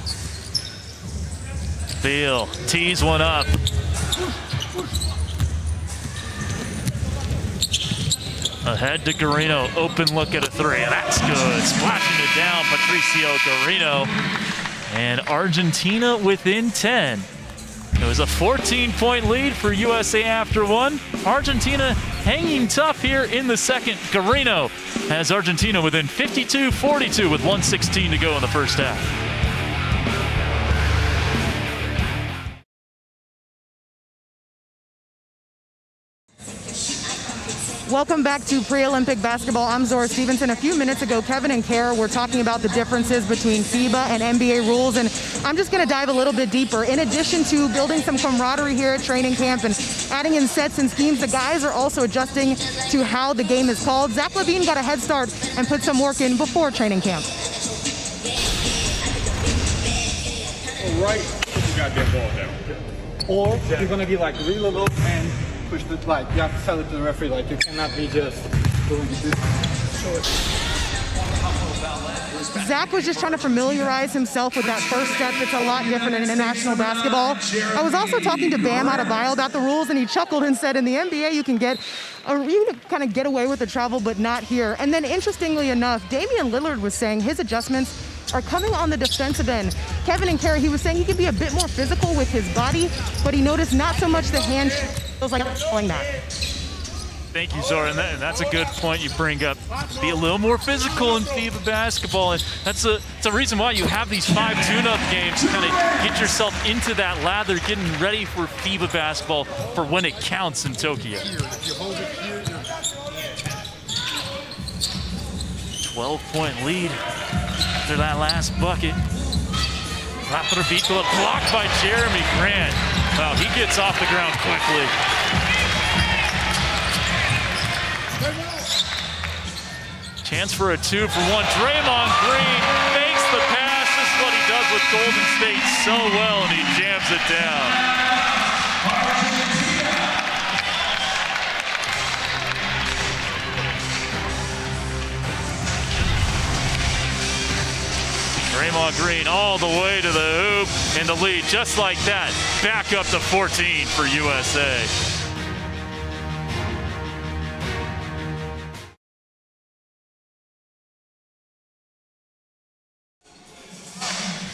Beal tees one up. Ahead to Garino, open look at a 3, and that's good. Splashing it down, Patricio Garino. And Argentina within 10. It was a 14-point lead for USA after 1. Argentina hanging tough here in the second. Garino has Argentina within 52-42 with 1:16 to go in the first half. Welcome back to Pre-Olympic Basketball. I'm Zora Stevenson. A few minutes ago, Kevin and Kara were talking about the differences between FIBA and NBA rules, and I'm just going to dive a little bit deeper. In addition to building some camaraderie here at training camp and adding in sets and schemes, the guys are also adjusting to how the game is called. Zach LaVine got a head start and put some work in before training camp. Right, you got that ball down. Or you're going to be like really low and push the, like, you have to tell it to the referee, like, you cannot be just doing this. Zach was just trying to familiarize himself with that first step. It's a lot different in international basketball. I was also talking to Bam Adebayo about the rules, and he chuckled and said, in the NBA, you can kind of get away with the travel, but not here. And then, interestingly enough, Damian Lillard was saying his adjustments are coming on the defensive end. Kevin and Kerry, he was saying he could be a bit more physical with his body, but he noticed not so much the hand feels like pulling that. Thank you, Zora, and that's a good point you bring up. Be a little more physical in FIBA basketball, and it's a reason why you have these 5 tune-up games to kind of get yourself into that lather, getting ready for FIBA basketball for when it counts in Tokyo. 12-point lead after that last bucket. Raptor beat the blocked by Jeremy Grant. Wow, he gets off the ground quickly. Chance for a 2-for-1. Draymond Green fakes the pass. This is what he does with Golden State so well, and he jams it down. Draymond Green all the way to the hoop and the lead just like that. Back up to 14 for USA.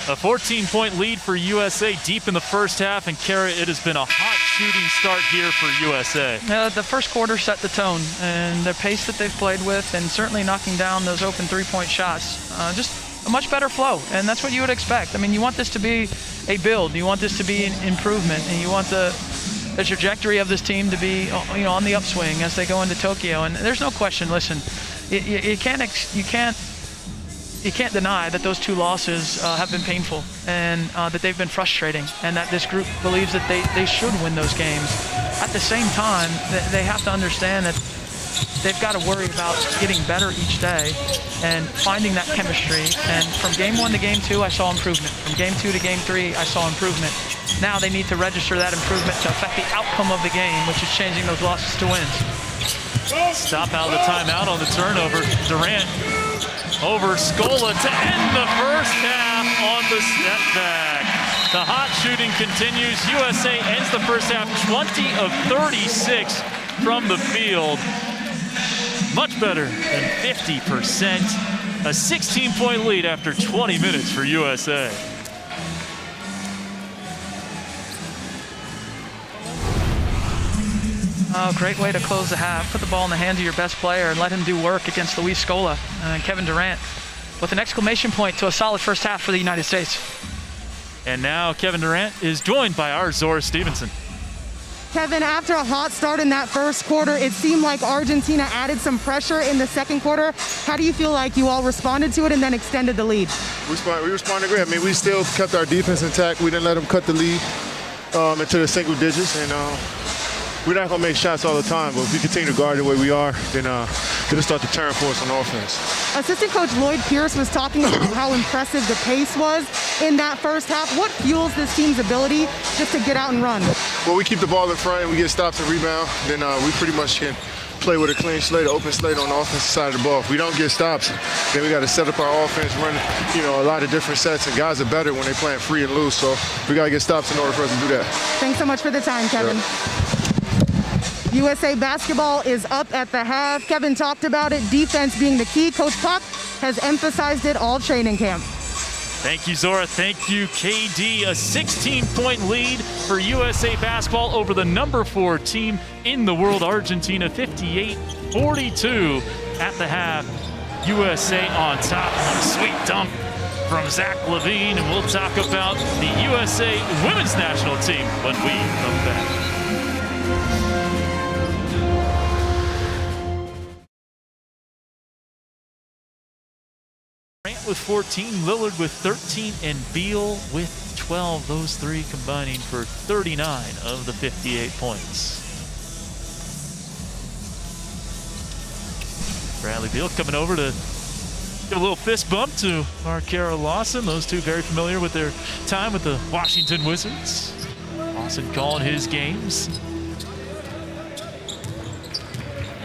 A 14-point lead for USA deep in the first half, and Kara, it has been a hot shooting start here for USA. The first quarter set the tone, and the pace that they've played with, and certainly knocking down those open three-point shots. Just a much better flow, and that's what you would expect. I mean, you want this to be a build, you want this to be an improvement, and you want the trajectory of this team to be, on the upswing as they go into Tokyo. And there's no question. Listen, you can't deny that those 2 losses have been painful, and that they've been frustrating, and that this group believes that they should win those games. At the same time, they have to understand that they've got to worry about getting better each day and finding that chemistry. And from game 1 to game 2, I saw improvement. From game 2 to game 3, I saw improvement. Now they need to register that improvement to affect the outcome of the game, which is changing those losses to wins. Stop out of the timeout on the turnover. Durant over Scola to end the first half on the step back. The hot shooting continues. USA ends the first half 20 of 36 from the field. Much better than 50%. A 16-point lead after 20 minutes for USA. Oh, great way to close the half. Put the ball in the hands of your best player and let him do work against Luis Scola and Kevin Durant with an exclamation point to a solid first half for the United States. And now Kevin Durant is joined by our Zora Stevenson. Kevin, after a hot start in that first quarter, it seemed like Argentina added some pressure in the second quarter. How do you feel like you all responded to it and then extended the lead? We responded great. I mean, we still kept our defense intact. We didn't let them cut the lead into the single digits. And we're not going to make shots all the time, but if we continue to guard the way we are, then it'll start to turn for us on offense. Assistant coach Lloyd Pierce was talking about how impressive the pace was in that first half. What fuels this team's ability just to get out and run? Well, we keep the ball in front and we get stops and rebound, then we pretty much can play with a clean slate, an open slate on the offensive side of the ball. If we don't get stops, then we got to set up our offense, run, a lot of different sets, and guys are better when they're playing free and loose, so we got to get stops in order for us to do that. Thanks so much for the time, Kevin. Sure. USA basketball is up at the half. Kevin talked about it, defense being the key. Coach Puck has emphasized it all training camp. Thank you, Zora. Thank you, KD. A 16-point lead for USA basketball over the number 4 team in the world, Argentina, 58-42 at the half. USA on top on a sweet dunk from Zach LaVine, and we'll talk about the USA women's national team when we come back. Grant with 14, Lillard with 13, and Beal with 12. Those 3 combining for 39 of the 58 points. Bradley Beal coming over to give a little fist bump to our Kara Lawson. Those 2 very familiar with their time with the Washington Wizards. Lawson calling his games.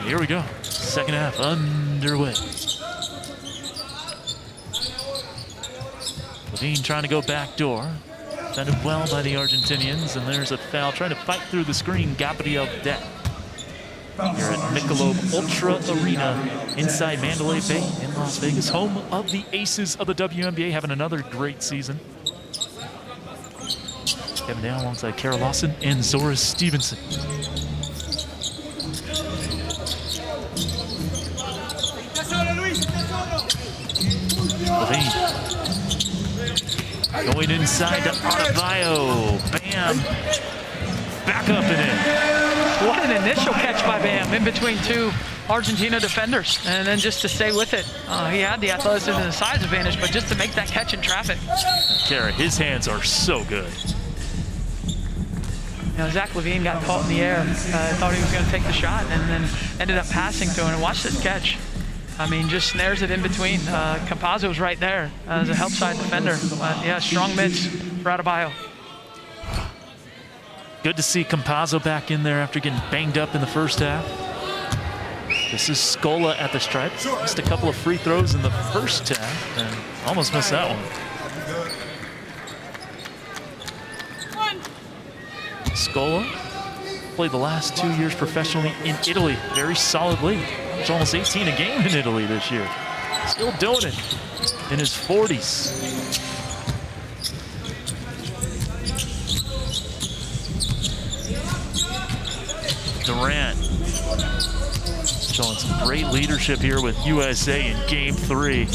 Here we go. Second half underway. LaVine trying to go backdoor. Defended well by the Argentinians, and there's a foul trying to fight through the screen. Gabriel Deck. Here at Michelob Ultra Arena inside Mandalay Bay in Las Vegas, home of the Aces of the WNBA, having another great season. Kevin Down alongside Kara Lawson and Zora Stevenson. Levine. Going inside to Adebayo. Bam. Back up and in. What an initial catch by Bam in between two Argentina defenders. And then just to stay with it. He had the athleticism and the size advantage, but just to make that catch in traffic. Kara, his hands are so good. You know, Zach LaVine got caught in the air. Thought he was going to take the shot and then ended up passing to him. And watch this catch. I mean, just snares it in between. Campazzo was right there as a help side defender. Yeah, strong mids for Adebayo. Good to see Campazzo back in there after getting banged up in the first half. This is Scola at the stripe. Missed a couple of free throws in the first half and almost missed that one. Scola played the last 2 years professionally in Italy. Very solid league. He's almost 18 a game in Italy this year. Still doing it in his 40s. Durant showing some great leadership here with USA in game 3.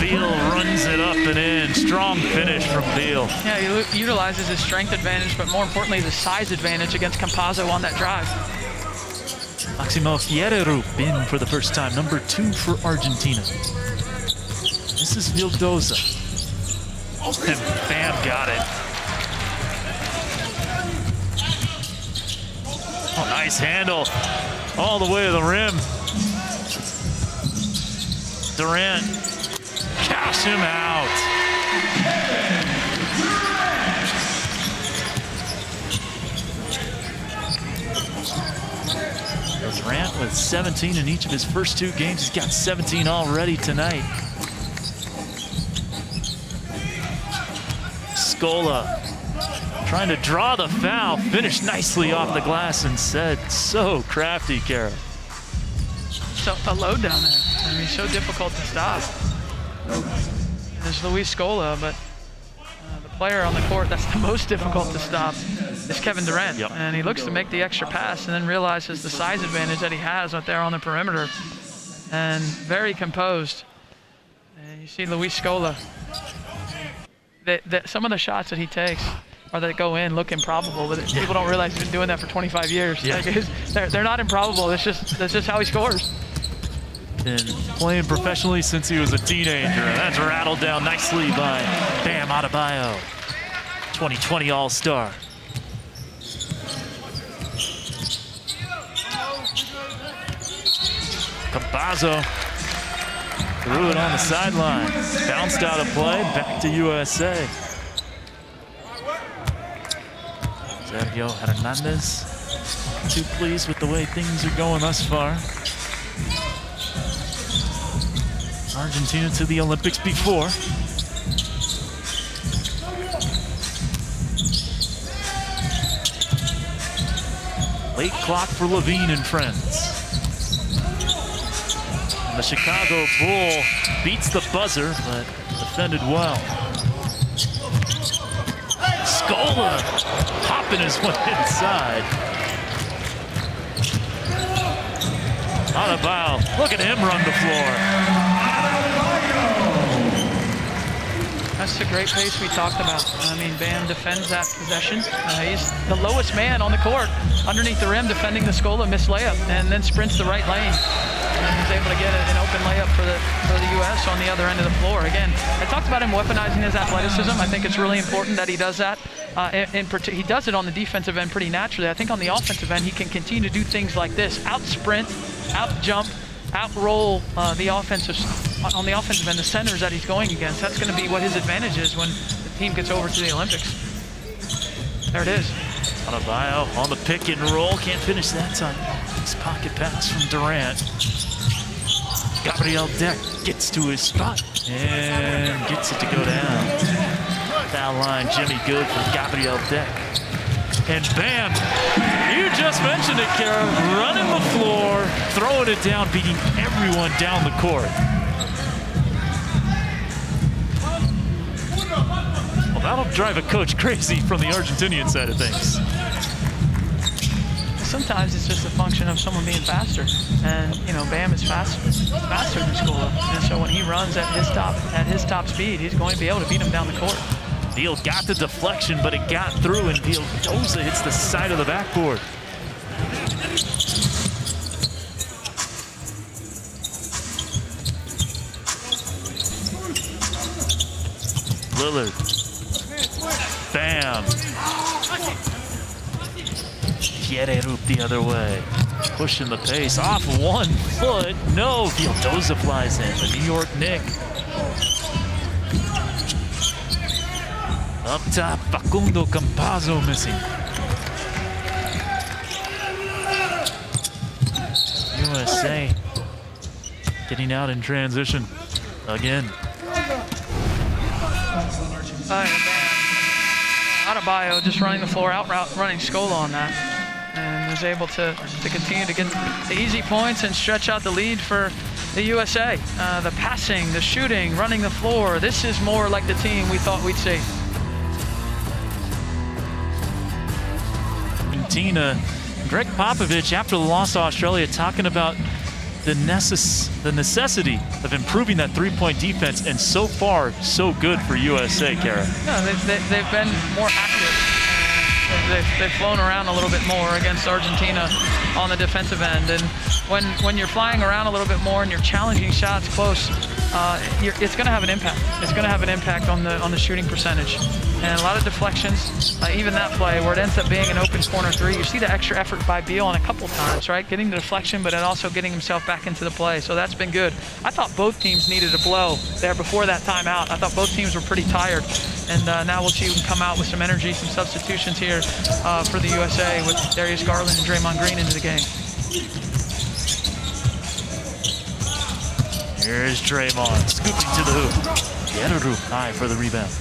Beal runs it up and in. Strong finish from Beal. Yeah, he utilizes his strength advantage, but more importantly, the size advantage against Campazzo on that drive. Maximo Fierro in for the first time, number 2 for Argentina. This is Vildoza. And Bam got it. Oh, nice handle. All the way to the rim. Durant. Cash him out. Durant with 17 in each of his first 2 games. He's got 17 already tonight. Scola trying to draw the foul. Finished nicely off the glass instead. So crafty, Kara. So a load down there. I mean, so difficult to stop. There's Luis Scola, but the player on the court that's the most difficult to stop is Kevin Durant. Yep. And he looks to make the extra pass and then realizes the size advantage that he has out there on the perimeter. And very composed. And you see Luis Scola. Some of the shots that he takes or that go in look improbable, but people don't realize he's been doing that for 25 years. Yeah. Like, they're not improbable. That's just how he scores. Been playing professionally since he was a teenager. That's rattled down nicely by Bam Adebayo, 2020 All-Star. Campazzo threw it on the sideline. Bounced out of play, back to USA. Sergio Hernandez, too pleased with the way things are going thus far. Argentina to the Olympics before. Late clock for Levine and friends. And the Chicago Bull beats the buzzer, but defended well. Scola hopping his way inside. Adebayo, look at him run the floor. That's the great pace we talked about. I mean, Bam defends that possession. He's the lowest man on the court underneath the rim defending the Scola missed layup and then sprints the right lane. And he's able to get an open layup for the U.S. on the other end of the floor. Again, I talked about him weaponizing his athleticism. I think it's really important that he does that. He does it on the defensive end pretty naturally. I think on the offensive end, he can continue to do things like this: out sprint, out jump, out roll the offensive end, the centers that he's going against. That's going to be what his advantage is when the team gets over to the Olympics. There it is. Adebayo on the pick and roll, can't finish that time. Nice pocket pass from Durant. Gabriel Deck gets to his spot and gets it to go down. Foul line, Jimmy good for Gabriel Deck. And Bam, you just mentioned it, Kara, running the floor, throwing it down, beating everyone down the court. Well, that'll drive a coach crazy from the Argentinian side of things. sometimes it's just a function of someone being faster. And, you know, Bam is faster than Scola. And so when he runs at his top speed, he's going to be able to beat him down the court. Beal got the deflection, but it got through, and Vildoza hits the side of the backboard. Lillard. Bam. Pierre-Rup the other way. Pushing the pace off 1 foot. No, Vildoza flies in. The New York Knick. Up top, Facundo Campazzo missing. USA getting out in transition again. Adebayo just running the floor, running Scola on that, and was able to continue to get the easy points and stretch out the lead for the USA. The passing, the shooting, running the floor. This is more like the team we thought we'd see. Argentina, Greg Popovich, after the loss to Australia, talking about the necessity of improving that three-point defense, and so far, so good for USA, Kara. No, they've been more active. They've flown around a little bit more against Argentina on the defensive end. And when you're flying around a little bit more and you're challenging shots close, it's going to have an impact. It's going to have an impact on the shooting percentage. And a lot of deflections, even that play where it ends up being an open corner three. You see the extra effort by Beal on a couple times, right? Getting the deflection, but then also getting himself back into the play. So that's been good. I thought both teams needed a blow there before that timeout. I thought both teams were pretty tired. And now we'll see who can come out with some energy, some substitutions here for the USA with Darius Garland and Draymond Green into the game. Here's Draymond, scooping to the hoop. Pierre-Rup high for the rebound.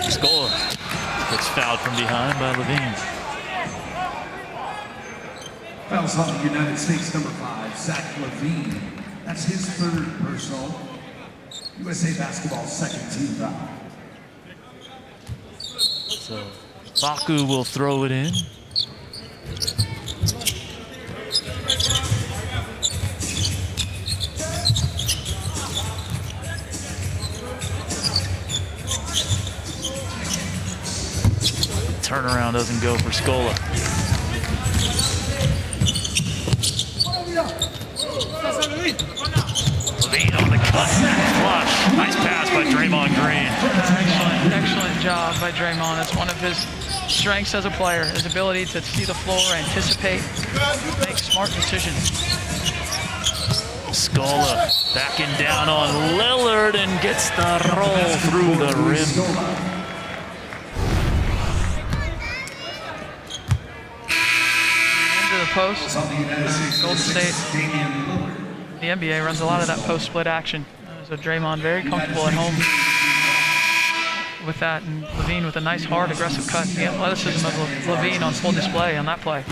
Scola gets fouled from behind by Levine. Fouls on the United States, number 5, Zach Levine. That's his 3rd personal. USA Basketball second team foul. So Baku will throw it in. Turnaround doesn't go for Scola. Levine on the cut. Flush. Nice pass by Draymond Green. Excellent job by Draymond. It's one of his strengths as a player, his ability to see the floor, anticipate, make smart decisions. Scola backing down on Lillard and gets the roll through the rim. Into the post. Golden State. The NBA runs a lot of that post split action. So Draymond very comfortable at home with that, and Levine with a nice hard aggressive cut. The athleticism of Levine on full display on that play.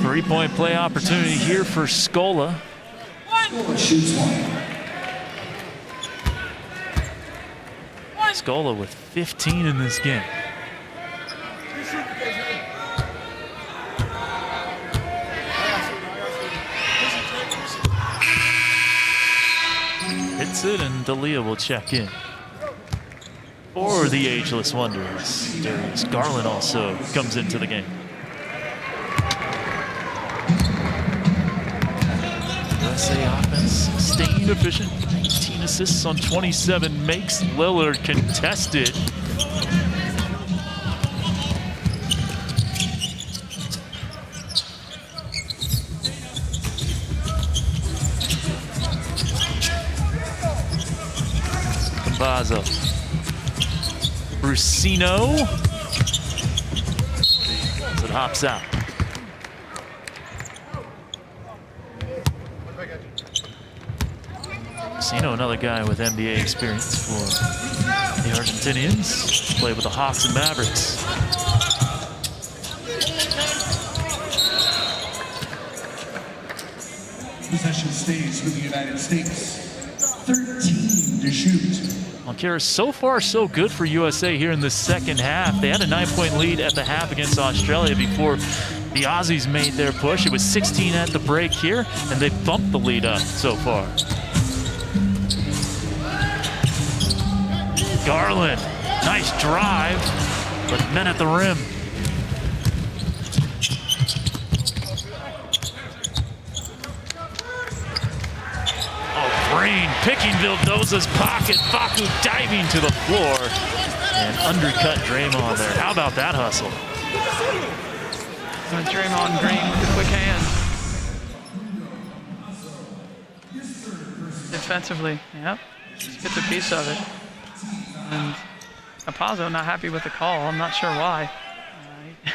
Three-point play opportunity here for Scola. Scola with 15 in this game. Hits it, and D'Elia will check in. For the ageless wonders, Darius Garland also comes into the game. USA offense staying efficient. 18 assists on 27 makes. Lillard contested. Campazzo. Brusino. As it hops out. Brusino, another guy with NBA experience for the Argentinians. Played with the Hawks and Mavericks. possession stays with the United States. 13 to shoot. Well, Kara, so far so good for USA here in the second half. They had a 9-point lead at the half against Australia before the Aussies made their push. It was 16 at the break here, and they bumped the lead up so far. Garland, nice drive, but men at the rim. Green picking Vildoza's pocket. Facu diving to the floor and undercut Draymond there. How about that hustle? And Draymond Green with the quick hands. Defensively, yep. Just gets a piece of it. And Campazzo not happy with the call. I'm not sure why.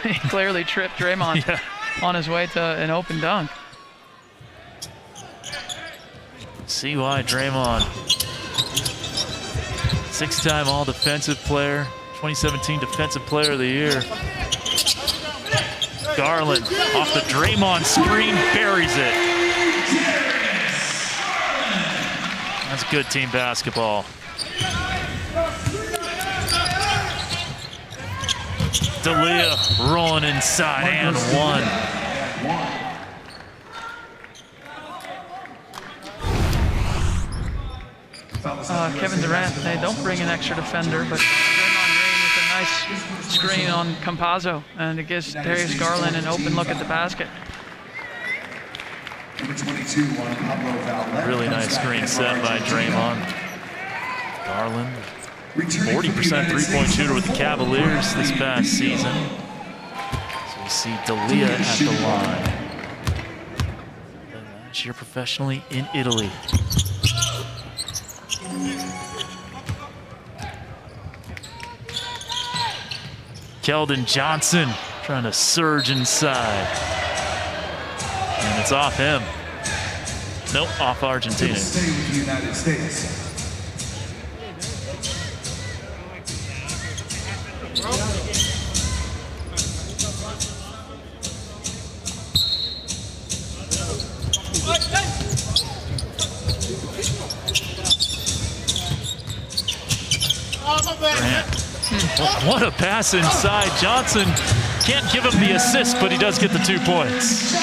He clearly tripped Draymond on his way to an open dunk. See why Draymond, 6-time All-Defensive Player, 2017 Defensive Player of the Year. Garland off the Draymond screen, buries it. That's good team basketball. D'Elia rolling inside and one. Kevin Durant, they don't bring an extra defender, but Draymond Green with a nice screen on Campazzo, and it gives Darius Garland an open look at the basket. Really nice screen set by Draymond. Garland, 40% three-point shooter with the Cavaliers this past season. So we see D'Elia at the line. Last year professionally in Italy. Keldon Johnson trying to surge inside. And it's off him. Nope, off Argentina. Stay with the United States. Grant. What a pass inside. Johnson can't give him the assist, but he does get the 2 points.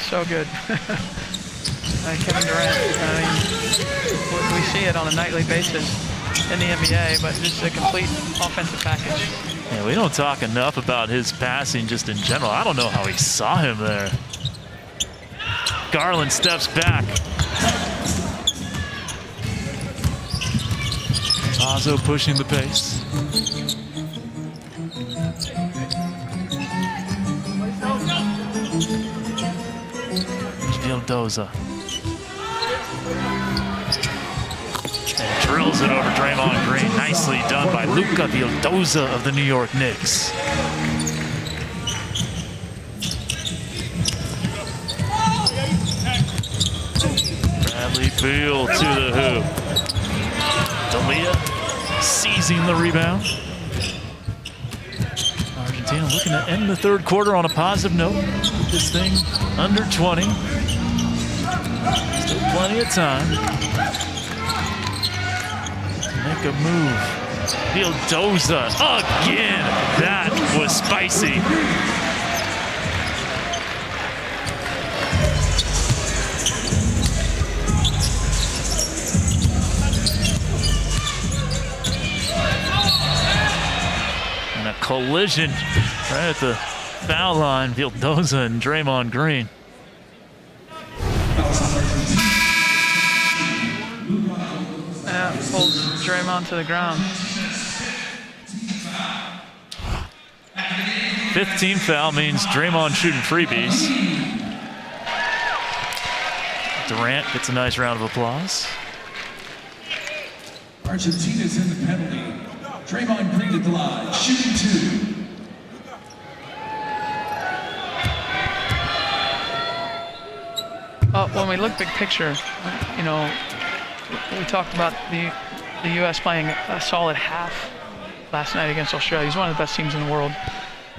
So good. Kevin Durant, we see it on a nightly basis in the NBA, but just a complete offensive package. Yeah, we don't talk enough about his passing just in general. I don't know how he saw him there. Garland steps back. Campazzo pushing the pace. Vildoza. And drills it over Draymond Green. Nicely done by Luka Vildoza of the New York Knicks. Bradley Beal to the hoop. D'Elia seizing the rebound. Argentina looking to end the third quarter on a positive note. Keep this thing under 20. Still plenty of time to make a move. Vildoza again. That was spicy. And a collision right at the foul line. Vildoza and Draymond Green. Pulls Draymond to the ground. 15 foul means Draymond shooting freebies. Durant gets a nice round of applause. Argentina's in the penalty. Draymond Green at the line, shooting 2. When we look big picture, you know, we talked about the U.S. playing a solid half last night against Australia. He's one of the best teams in the world.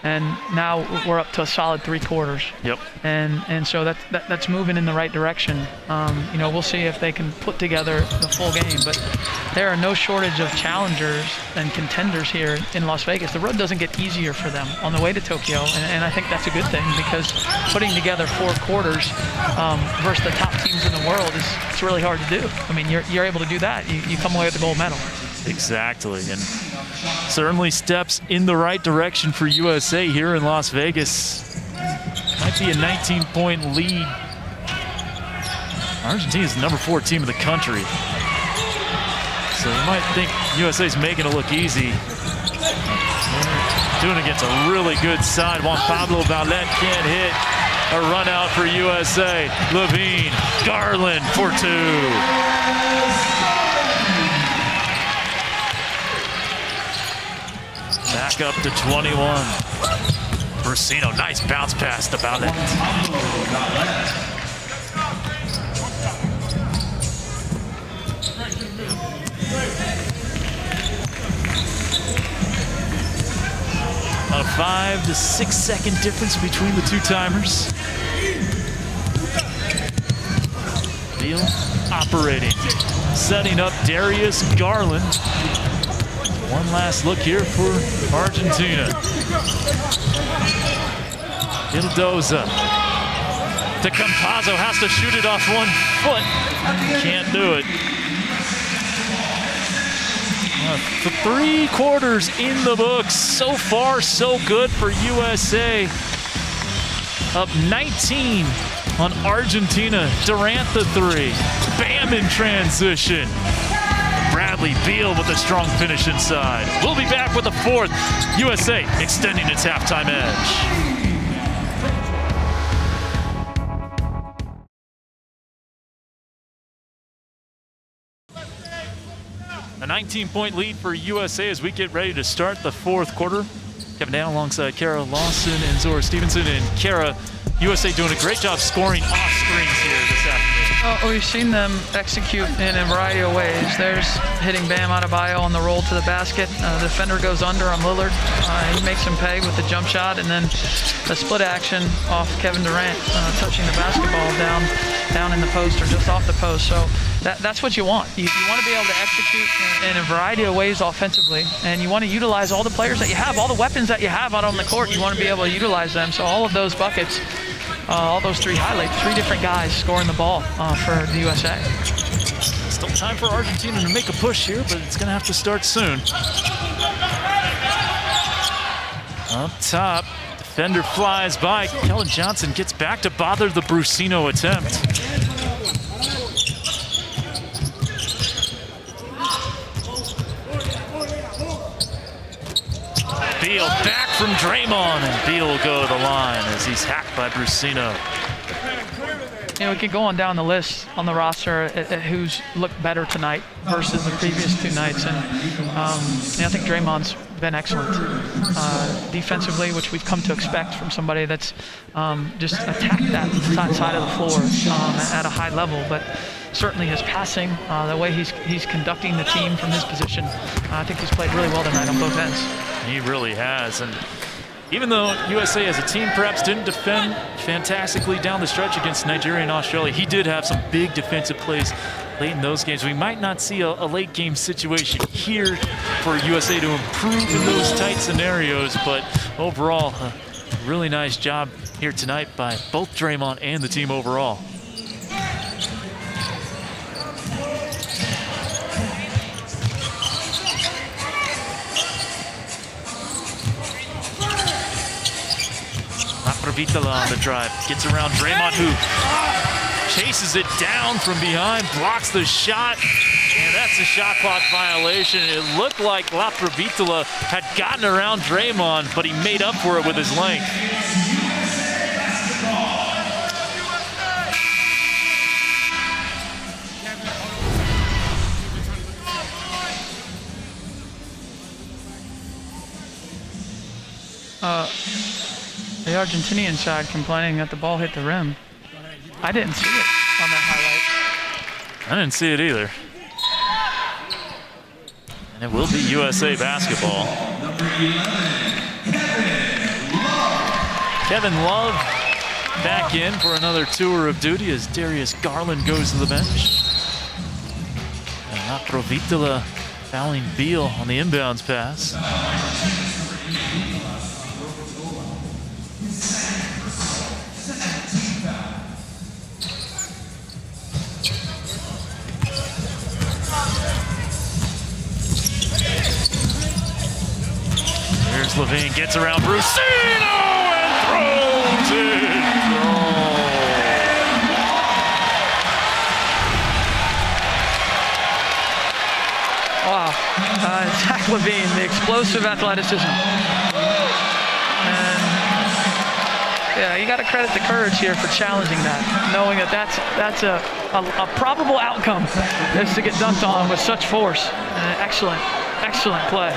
And now we're up to a solid 3 quarters. Yep. And so that's moving in the right direction. We'll see if they can put together the full game. But there are no shortage of challengers and contenders here in Las Vegas. The road doesn't get easier for them on the way to Tokyo, and I think that's a good thing, because putting together 4 quarters versus the top teams in the world it's really hard to do. I mean, you're able to do that. You come away with the gold medal. Exactly, and certainly steps in the right direction for USA here in Las Vegas. Might be a 19-point lead. Argentina is the number 4 team in the country, so you might think USA's making it look easy. Doing it against a really good side. Juan Pablo Valette can't hit. A run out for USA. Levine, Garland for 2. Back up to 21. Brusino, nice bounce pass to Valette. About a 5 to 6 second difference between the 2 timers. Beal operating, setting up Darius Garland. One last look here for Argentina. Ildoza. De Campazzo has to shoot it off 1 foot. Can't do it. 3 quarters in the books. So far, so good for USA. Up 19 on Argentina. Durant the 3. Bam in transition. Bradley Beal with a strong finish inside. We'll be back with the 4th. USA extending its halftime edge. A 19-point lead for USA as we get ready to start the 4th quarter. Kevin Down alongside Kara Lawson and Zora Stevenson. And Kara, USA doing a great job scoring off screens here this afternoon. We've seen them execute in a variety of ways. There's hitting Bam Adebayo on the roll to the basket. The defender goes under on Lillard. He makes him pay with the jump shot, and then a split action off Kevin Durant, touching the basketball down in the post or just off the post. So that's what you want. You want to be able to execute in a variety of ways offensively, and you want to utilize all the players that you have, all the weapons that you have out on the court. You want to be able to utilize them. So all of those buckets, all those 3 highlights, 3 different guys scoring the ball for the USA. Still time for Argentina to make a push here, but it's going to have to start soon. Up top, defender flies by. Kellen Johnson gets back to bother the Brusino attempt. Beal back from Draymond, and Beal will go to the line as he's hacked by Brusino. We could go on down the list on the roster at who's looked better tonight versus the previous 2 nights, and I think Draymond's been excellent defensively, which we've come to expect from somebody that's just attacked that side of the floor at a high level. But certainly his passing, the way he's conducting the team from his position, I think he's played really well tonight on both ends. He really has, and even though USA as a team perhaps didn't defend fantastically down the stretch against Nigeria and Australia, he did have some big defensive plays late in those games. We might not see a late game situation here for USA to improve in those tight scenarios, but overall, a really nice job here tonight by both Draymond and the team overall. Laprovitola on the drive, gets around Draymond, who chases it down from behind, blocks the shot, and that's a shot clock violation. It looked like Laprovitola had gotten around Draymond, but he made up for it with his length. The Argentinian side complaining that the ball hit the rim. I didn't see it on that highlight. I didn't see it either. And it will be USA basketball. Kevin Love back in for another tour of duty as Darius Garland goes to the bench. And Aprovitola fouling Beal on the inbounds pass. Here's Levine, gets around Brusino and throws it. Wow, Zach Levine, the explosive athleticism. And yeah, you got to credit the courage here for challenging that, knowing that that's a probable outcome is to get dunked on with such force. Excellent play.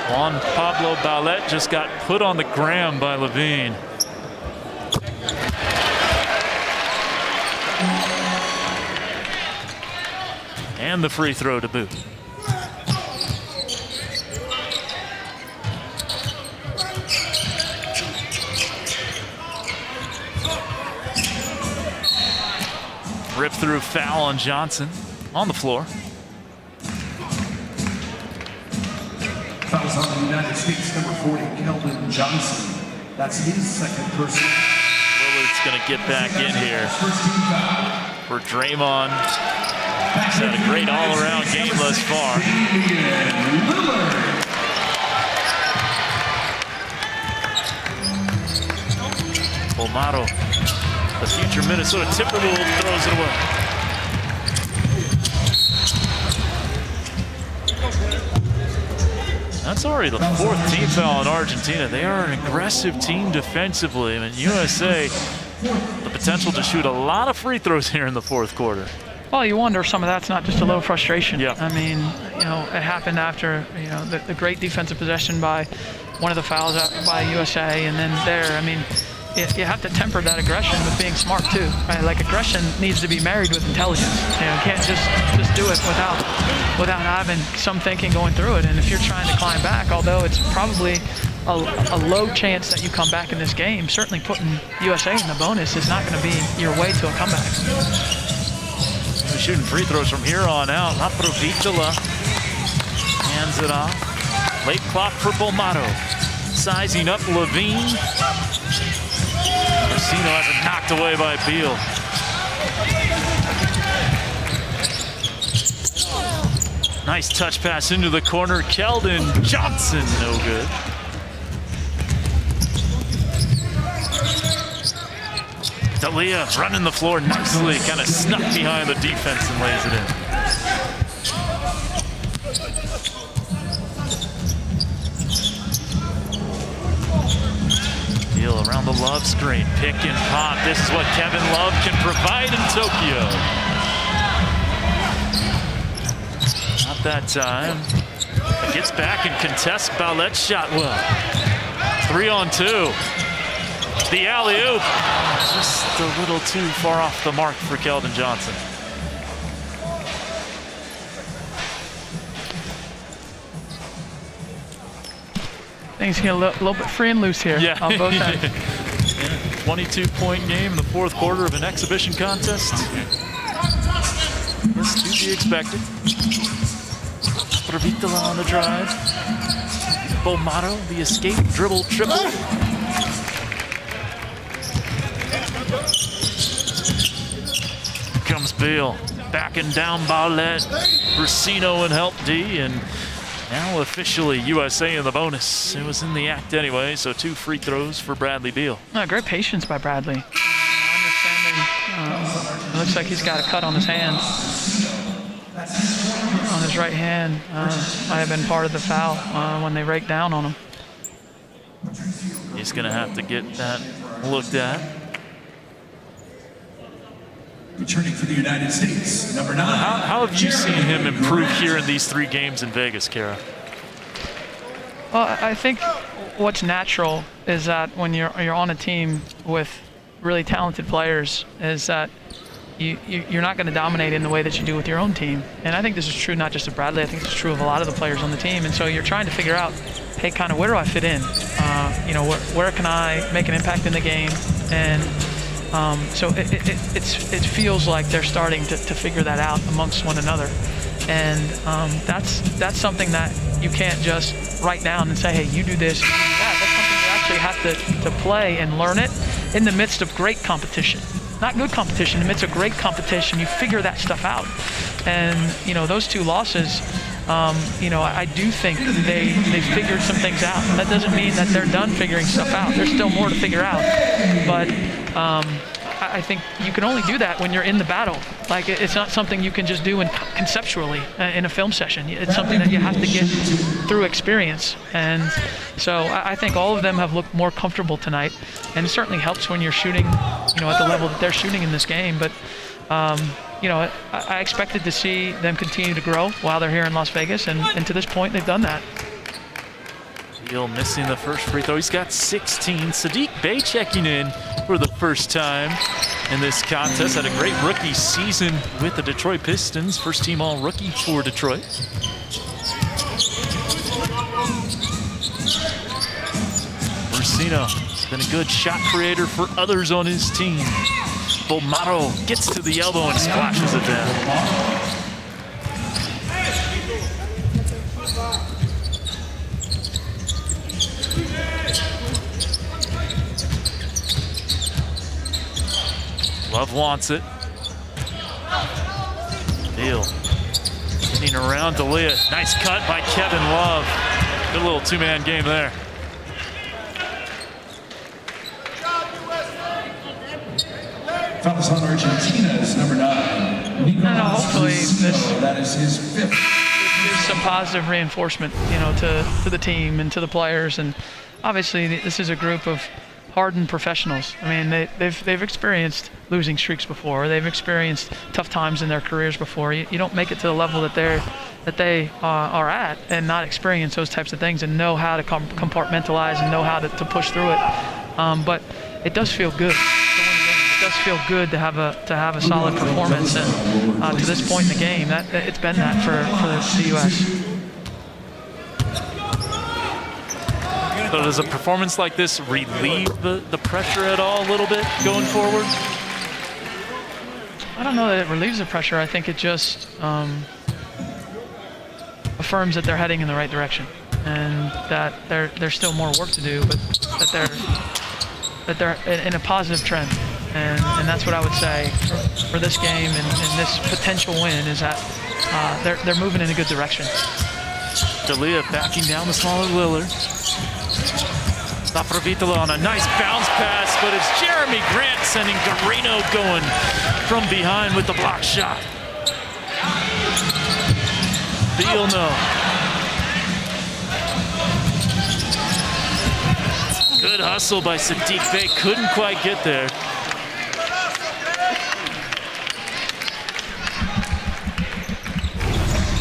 Juan Pablo Ballet just got put on the gram by Levine. And the free throw to boot. Rip through foul on Johnson on the floor. Fouls on the United States, number 40, Keldon Johnson. That's his second personal. Lillard's going to get back in here for Draymond. He's had a great all-around game thus far. Bolmaro, the future Minnesota Timberwolves, throws it away. That's already the fourth team foul in Argentina. They are an aggressive team defensively. I mean, USA, the potential to shoot a lot of free throws here in the fourth quarter. Well, you wonder if some of that's not just a little frustration. Yeah. I mean, it happened after, the great defensive possession by one of the fouls by USA, and then there, I mean, you have to temper that aggression with being smart too. Right? Like, aggression needs to be married with intelligence. You can't just do it without having some thinking going through it. And if you're trying to climb back, although it's probably a low chance that you come back in this game, certainly putting USA in the bonus is not going to be your way to a comeback. Shooting free throws from here on out. Aprovitola hands it off. Late clock for Bolmaro. Sizing up Levine. Brusino has it knocked away by Beal. Nice touch pass into the corner. Keldon Johnson, no good. D'Elia running the floor nicely, kind of snuck behind the defense and lays it in. Deal around the Love screen, pick and pop. This is what Kevin Love can provide in Tokyo. Not that time. Gets back and contests Ballet's shot well. 3-on-2. The alley-oop, just a little too far off the mark for Keldon Johnson. Things get a little bit free and loose here on both ends. 22-point game in the fourth quarter of an exhibition contest. Yes, to be expected. Aprovitola on the drive. Bolmaro, the escape, dribble, triple. Comes Beal, backing down Ballet. Brusino and help D, and now officially USA in the bonus. It was in the act anyway, so 2 free throws for Bradley Beal. Great patience by Bradley. Understanding, it looks like he's got a cut on his hand. On his right hand, might have been part of the foul when they raked down on him. He's gonna have to get that looked at. Returning for the United States, number 9. How have you seen him improve here in these 3 games in Vegas, Kara? Well, I think what's natural is that when you're on a team with really talented players, is that you're not going to dominate in the way that you do with your own team. And I think this is true not just of Bradley. I think it's true of a lot of the players on the team. And so you're trying to figure out, hey, kind of where do I fit in? where can I make an impact in the game? And so it feels like they're starting to figure that out amongst one another. And that's something that you can't just write down and say, hey, you do this, you do that. That's something you actually have to play and learn it in the midst of great competition. Not good competition, in the midst of great competition, you figure that stuff out. And, those two losses, I do think they figured some things out. That doesn't mean that they're done figuring stuff out. There's still more to figure out. But I think you can only do that when you're in the battle. Like, it's not something you can just do conceptually in a film session. It's something that you have to get through experience. And so I think all of them have looked more comfortable tonight. And it certainly helps when you're shooting, at the level that they're shooting in this game. But, I expected to see them continue to grow while they're here in Las Vegas. And to this point, they've done that. Beal missing the first free throw. He's got 16. Sadiq Bey checking in for the first time in this contest. Had a great rookie season with the Detroit Pistons. First team all-rookie for Detroit. Marcino has been a good shot creator for others on his team. Bolmaro gets to the elbow and splashes it down. Love wants it. Beal getting around D'Elia. Nice cut by Kevin Love. Good little two-man game there. Fouls on Argentina is number 9. Hopefully that is his 5th. There's some positive reinforcement, to the team and to the players. And obviously, this is a group of hardened professionals. I mean, they've experienced losing streaks before. They've experienced tough times in their careers before. You don't make it to the level that they are at and not experience those types of things and know how to compartmentalize and know how to push through it. But it does feel good. It does feel good to have a solid performance, and to this point in the game, it's been that for the U.S. So does a performance like this relieve the pressure at all a little bit going forward? I don't know that it relieves the pressure. I think it just affirms that they're heading in the right direction, and that there's still more work to do, but that they're in a positive trend. And that's what I would say for this game and this potential win is that they're moving in a good direction. D'Elia backing down the smaller Lillard. Stafravitola on a nice bounce pass, but it's Jeremy Grant sending Garino going from behind with the block shot. Beal no. Good hustle by Sadiq Bey, couldn't quite get there.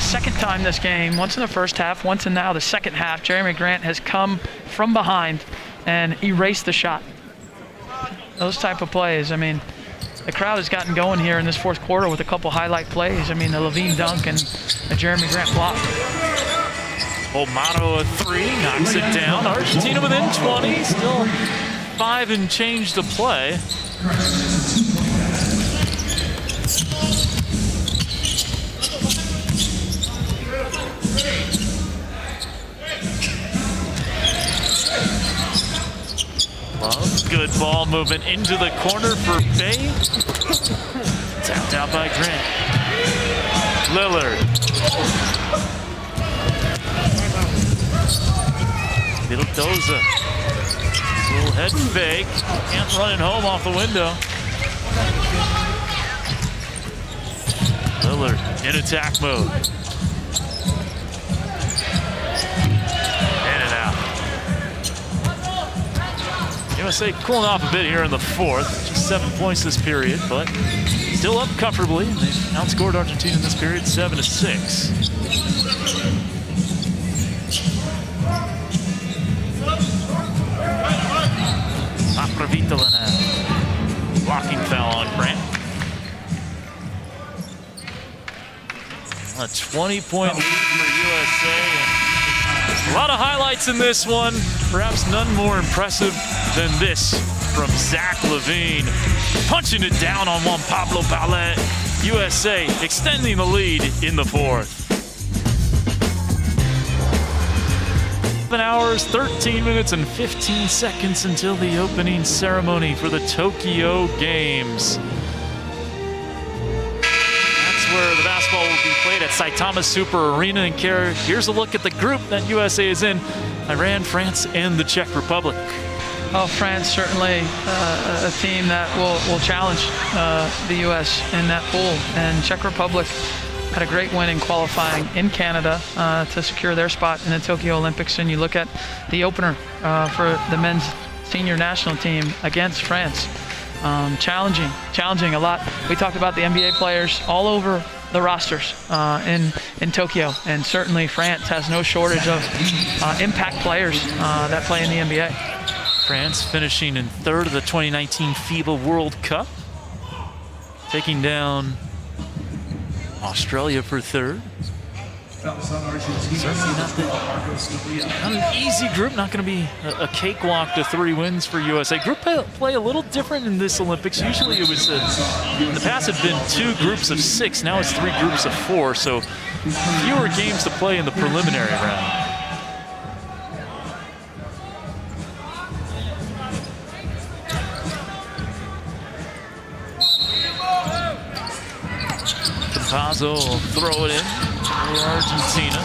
Second time this game, once in the first half, once in now the second half, Jeremy Grant has come from behind and erased the shot. Those type of plays, I mean, the crowd has gotten going here in this fourth quarter with a couple highlight plays. I mean, the Levine dunk and the Jeremy Grant block. Bolmaro a three, knocks it down. Argentina within 20, still 5 and change to play. Good ball movement into the corner for Bey. Tapped out by Grant. Lillard. Vildoza. Little head fake. Can't run it home off the window. Lillard in attack mode. USA cooling off a bit here in the fourth. Just 7 points this period, but still up comfortably. They outscored Argentina in this period 7-6. Stafravitola now. Blocking foul on Grant. A 20-point lead for USA. A lot of highlights in this one, perhaps none more impressive than this from Zach Levine. Punching it down on Juan Pablo Ballet. USA extending the lead in the fourth. 7 hours, 13 minutes, and 15 seconds until the opening ceremony for the Tokyo Games. That's where the basketball will be played at Saitama Super Arena. And here's a look at the group that USA is in: Iran, France, and the Czech Republic. Oh, France certainly a team that will challenge the U.S. in that pool. And Czech Republic had a great win in qualifying in Canada to secure their spot in the Tokyo Olympics. And you look at the opener for the men's senior national team against France. Challenging a lot. We talked about the NBA players all over the rosters in Tokyo, and certainly France has no shortage of impact players that play in the NBA. France finishing in third of the 2019 FIBA World Cup, taking down Australia for third. Certainly not an easy group, not going to be a cakewalk to 3 wins for USA. Group play a little different in this Olympics. Usually it was, in the past, it had been 2 groups of 6. Now it's 3 groups of 4, so fewer games to play in the preliminary round. Campazzo will throw it in for Argentina.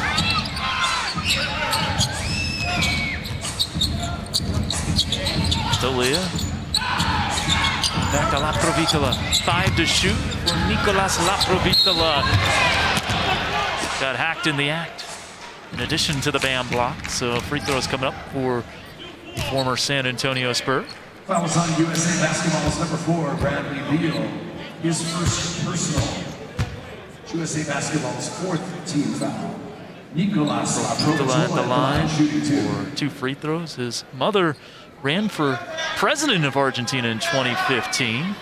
Dalia. Back to Laprovitola. 5 to shoot for Nicolas Laprovitola. Got hacked in the act, in addition to the bam block. So free throws coming up for former San Antonio Spur. Fouls on USA Basketball's number 4, Bradley Beal. His first personal. USA Basketball's 4th team foul. Nicolas Laprovitola at the line for 2 free throws. His mother ran for president of Argentina in 2015.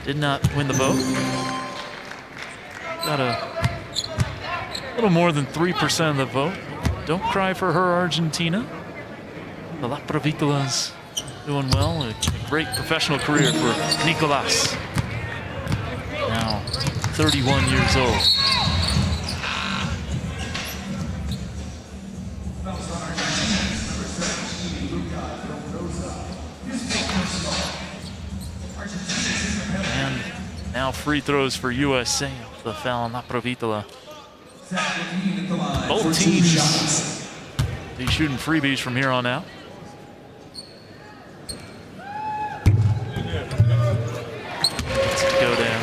Did not win the vote. Got a little more than 3% of the vote. Don't cry for her, Argentina. The Laprovitolas doing well. A great professional career for Nicolas. Now 31 years old. And now free throws for USA off the foul on Laprovitola. Both teams be shooting freebies from here on out. Go down.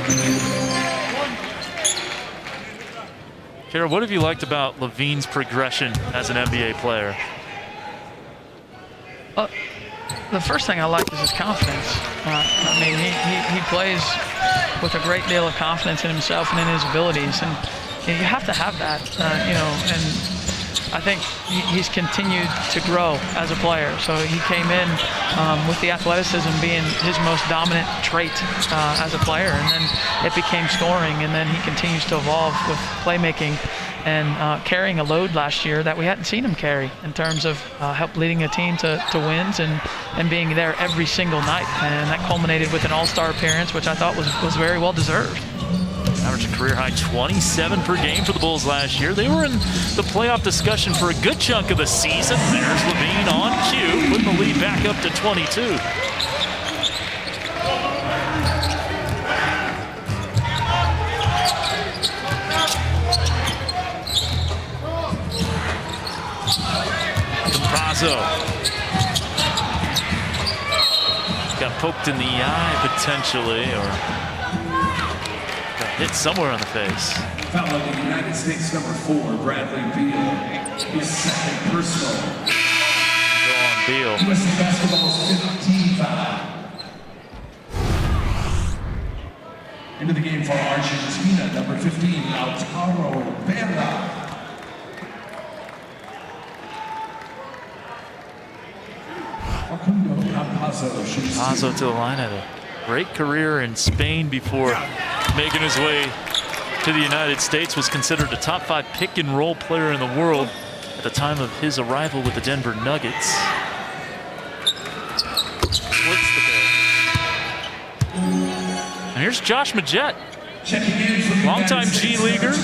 Kara, what have you liked about Levine's progression as an NBA player? The first thing I like is his confidence. I mean, he plays with a great deal of confidence in himself and in his abilities, and you have to have that, and I think he's continued to grow as a player. So he came in with the athleticism being his most dominant trait as a player, and then it became scoring, and then he continues to evolve with playmaking and carrying a load last year that we hadn't seen him carry in terms of help leading a team to wins and being there every single night. And that culminated with an all-star appearance, which I thought was very well deserved. Averaged a career high 27 per game for the Bulls last year. They were in the playoff discussion for a good chunk of the season. There's Levine on cue, putting the lead back up to 22. Campazzo got poked in the eye potentially, or got hit somewhere on the face. Foul on the United States number 4, Bradley Beal. His second personal. Go on, Beal. USA Basketball's 15th foul. Into the game for Argentina, number 15, Lautaro Berra. Campazzo to the line, had a great career in Spain before making his way to the United States. Was considered a top 5 pick and roll player in the world at the time of his arrival with the Denver Nuggets. Splits the bill. And here's Josh Majette, longtime G Leaguer.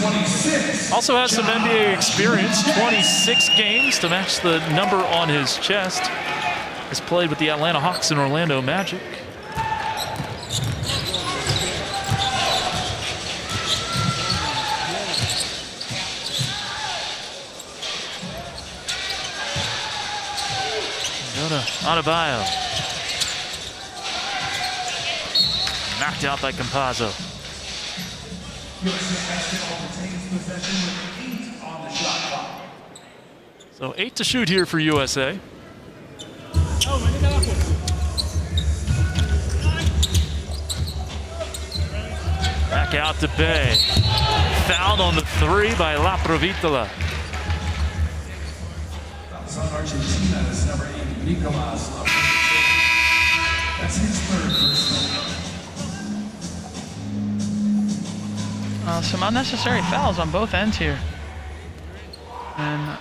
Also has some NBA experience, 26 games to match the number on his chest. Has played with the Atlanta Hawks and Orlando Magic. Adebayo. Knocked out by Campazzo. So 8 to shoot here for USA. Back out to Bay. Fouled on the 3 by La Provitola. Argentina is number 8, Nicolas. That's his third personal. Some unnecessary fouls on both ends here. And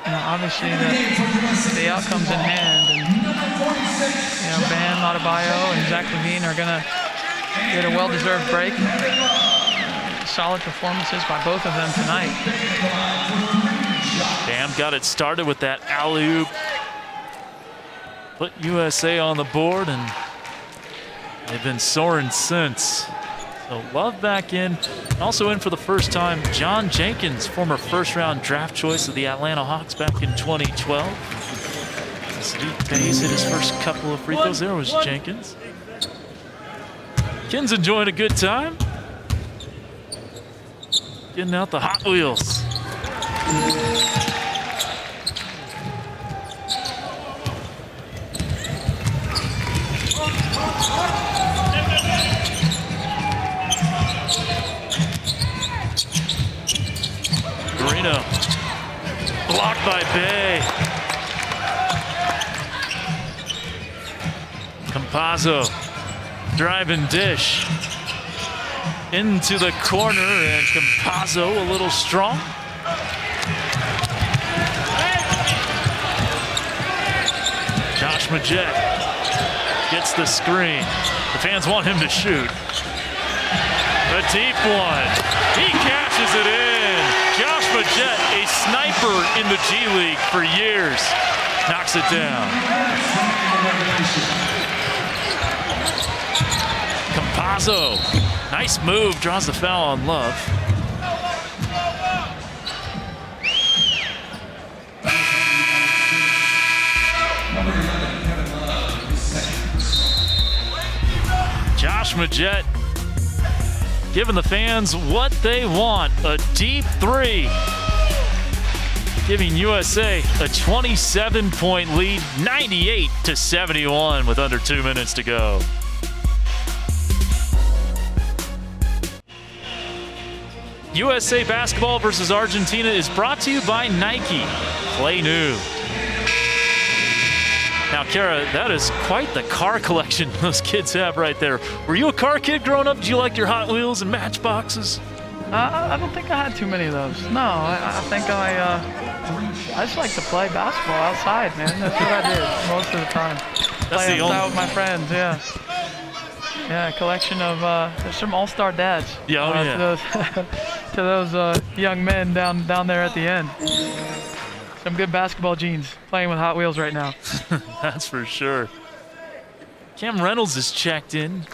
obviously the outcome's in hand. And, Bam, Adebayo, and Zach LaVine are going to get a well-deserved break. Solid performances by both of them tonight. Bam got it started with that alley-oop. Put USA on the board, and they've been soaring since. So Love back in. Also in for the first time, John Jenkins, former first-round draft choice of the Atlanta Hawks back in 2012. Sadiq Bay's hit his first couple of free throws. There was Jenkins. Ken's enjoying a good time. Getting out the Hot Wheels. Marino. Blocked by Bay. Campazzo. Drive and dish. Into the corner, and Campazzo a little strong. Josh Majette gets the screen. The fans want him to shoot. A deep one. He cashes it in. Josh Majette, a sniper in the G League for years, knocks it down. Campazzo, nice move, draws the foul on Love. Josh Majette giving the fans what they want, a deep 3. Giving USA a 27-point lead, 98-71 with under 2 minutes to go. USA Basketball versus Argentina is brought to you by Nike. Play new. Now, Kara, that is quite the car collection those kids have right there. Were you a car kid growing up? Did you like your Hot Wheels and Matchboxes? I don't think I had too many of those. No, I think I just like to play basketball outside, man. That's what I did most of the time. Play outside with my friends, yeah. Yeah, a collection of, there's some all-star dads. Yeah, yeah. To those young men down there at the end. Some good basketball genes playing with Hot Wheels right now. That's for sure. Cam Reynolds is checked in.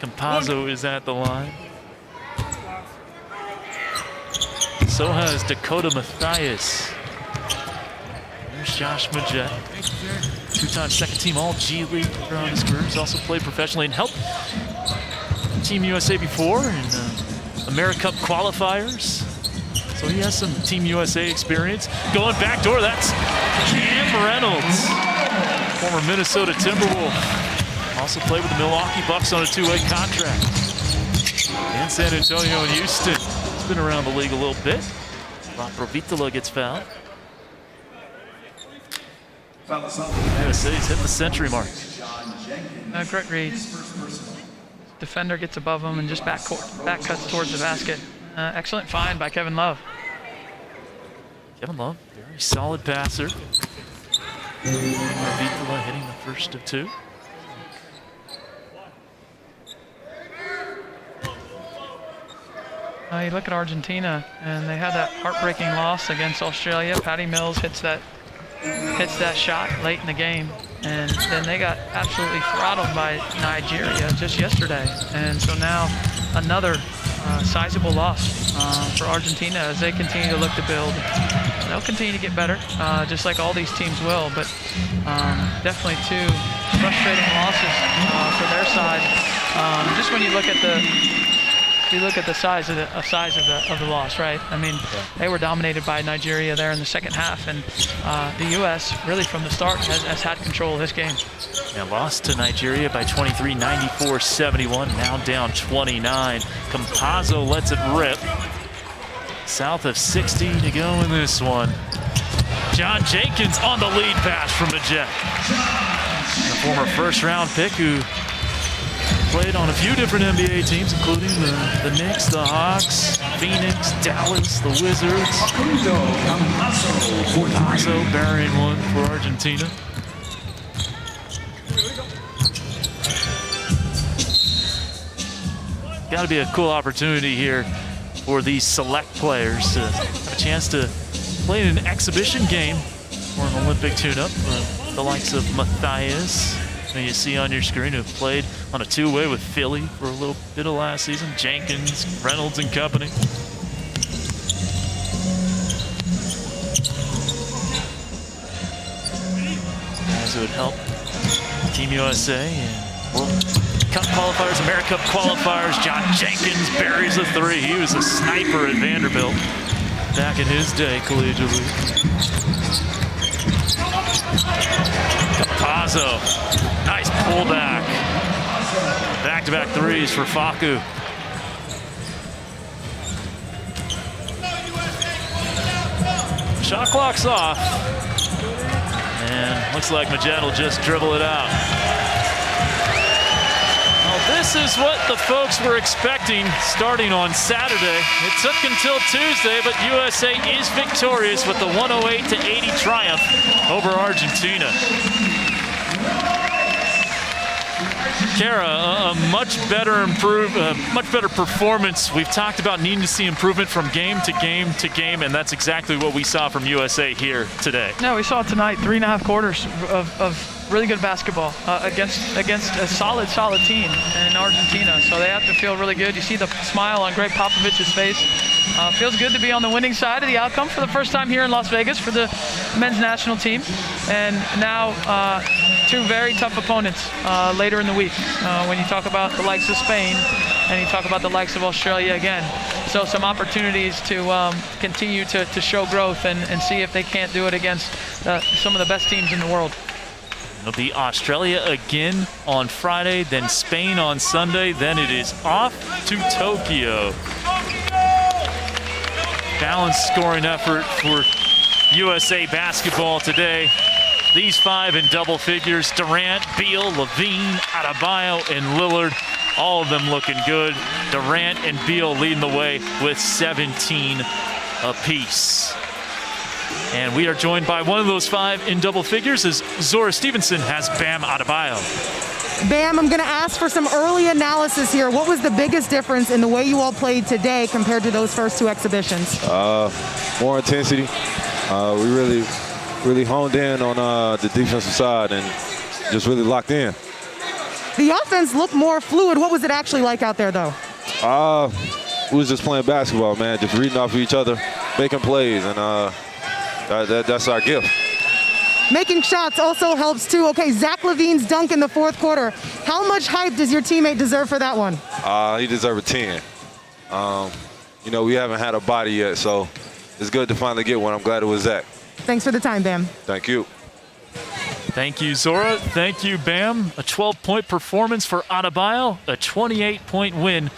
Campazzo is at the line. So has Dakota Mathias. There's Josh Majette. 2-time second-team All-G League throughout his career. He's also played professionally and helped Team USA before in AmeriCup qualifiers. So he has some Team USA experience. Going backdoor, that's Cam Reynolds, former Minnesota Timberwolf. Also played with the Milwaukee Bucks on a 2-way contract. In San Antonio and Houston. He's been around the league a little bit. La Provitola gets fouled. USA's hit the century mark. Great read. Defender gets above him and just back cuts towards the basket. Excellent find by Kevin Love. Kevin Love, very solid passer. Avila hitting the first of two. You look at Argentina, and they had that heartbreaking loss against Australia. Patty Mills hits that shot late in the game, and then they got absolutely throttled by Nigeria just yesterday. And so now another sizable loss for Argentina as they continue to look to build. They'll continue to get better, just like all these teams will, but definitely two frustrating losses for their side. Just when you look at the size of the loss, right? I mean, they were dominated by Nigeria there in the second half, and the U.S. really from the start has had control of this game. And lost to Nigeria by 23, 94-71, now down 29. Campazzo lets it rip. South of 60 to go in this one. John Jenkins on the lead pass from the Jet. The former first-round pick who played on a few different NBA teams, including the Knicks, the Hawks, Phoenix, Dallas, the Wizards. Campazzo burying one for Argentina. Got to be a cool opportunity here for these select players to have a chance to play in an exhibition game or an Olympic tune-up for the likes of Matthias, who you see on your screen, who played on a two-way with Philly for a little bit of last season, Jenkins, Reynolds and company. Guys who would help Team USA and World Cup qualifiers, America Cup qualifiers. John Jenkins buries a three. He was a sniper at Vanderbilt back in his day collegiately. Campazzo, nice pullback. Back-to-back threes for Facu. Shot clock's off. And looks like Majed will just dribble it out. This is what the folks were expecting starting on Saturday. It took until Tuesday, but USA is victorious with the 108-80 triumph over Argentina. Kara, a much better performance. We've talked about needing to see improvement from game to game to game, and that's exactly what we saw from USA here today. No, we saw tonight 3.5 quarters of really good basketball against a solid team in Argentina. So they have to feel really good. You see the smile on Greg Popovich's face. Feels good to be on the winning side of the outcome for the first time here in Las Vegas for the men's national team. And now two very tough opponents later in the week when you talk about the likes of Spain and you talk about the likes of Australia again. So some opportunities to continue to show growth and see if they can't do it against some of the best teams in the world. It'll be Australia again on Friday, then Spain on Sunday, then it is off to Tokyo. Balanced scoring effort for USA basketball today. These five in double figures: Durant, Beal, Levine, Adebayo, and Lillard. All of them looking good. Durant and Beal leading the way with 17 apiece. And we are joined by one of those five in double figures as Zora Stevenson has Bam Adebayo. Bam, I'm going to ask for some early analysis here. What was the biggest difference in the way you all played today compared to those first two exhibitions? More intensity. We really honed in on the defensive side and just really locked in. The offense looked more fluid. What was it actually like out there, though? We was just playing basketball, man, just reading off of each other, making plays, and that's our gift. Making shots also helps too. Okay, Zach LaVine's dunk in the fourth quarter. How much hype does your teammate deserve for that one? He deserves a 10. We haven't had a body yet, so it's good to finally get one. I'm glad it was Zach. Thanks for the time, Bam. Thank you. Thank you, Zora. Thank you, Bam. A 12-point performance for Adebayo, a 28-point win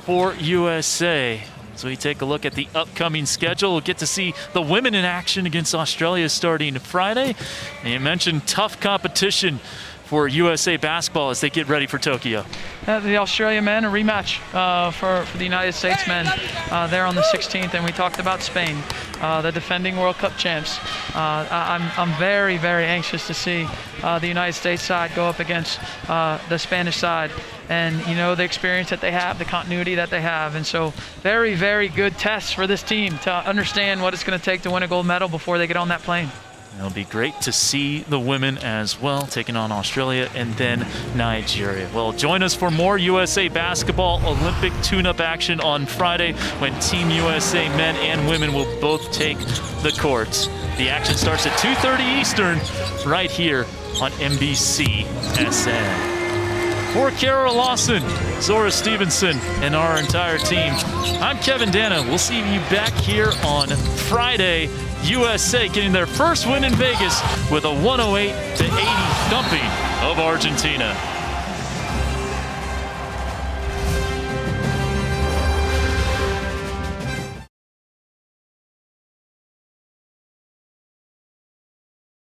for USA. As we take a look at the upcoming schedule, we'll get to see the women in action against Australia starting Friday. And you mentioned tough competition for USA basketball as they get ready for Tokyo? The Australia men, a rematch for the United States men there on the 16th, and we talked about Spain, the defending World Cup champs. I'm very, very anxious to see the United States side go up against the Spanish side, and the experience that they have, the continuity that they have, and so very, very good tests for this team to understand what it's going to take to win a gold medal before they get on that plane. It'll be great to see the women as well, taking on Australia and then Nigeria. Well, join us for more USA basketball Olympic tune-up action on Friday when Team USA men and women will both take the courts. The action starts at 2:30 Eastern right here on NBC SN. For Kara Lawson, Zora Stevenson, and our entire team, I'm Kevin Dana. We'll see you back here on Friday. USA getting their first win in Vegas with a 108-80 thumping of Argentina.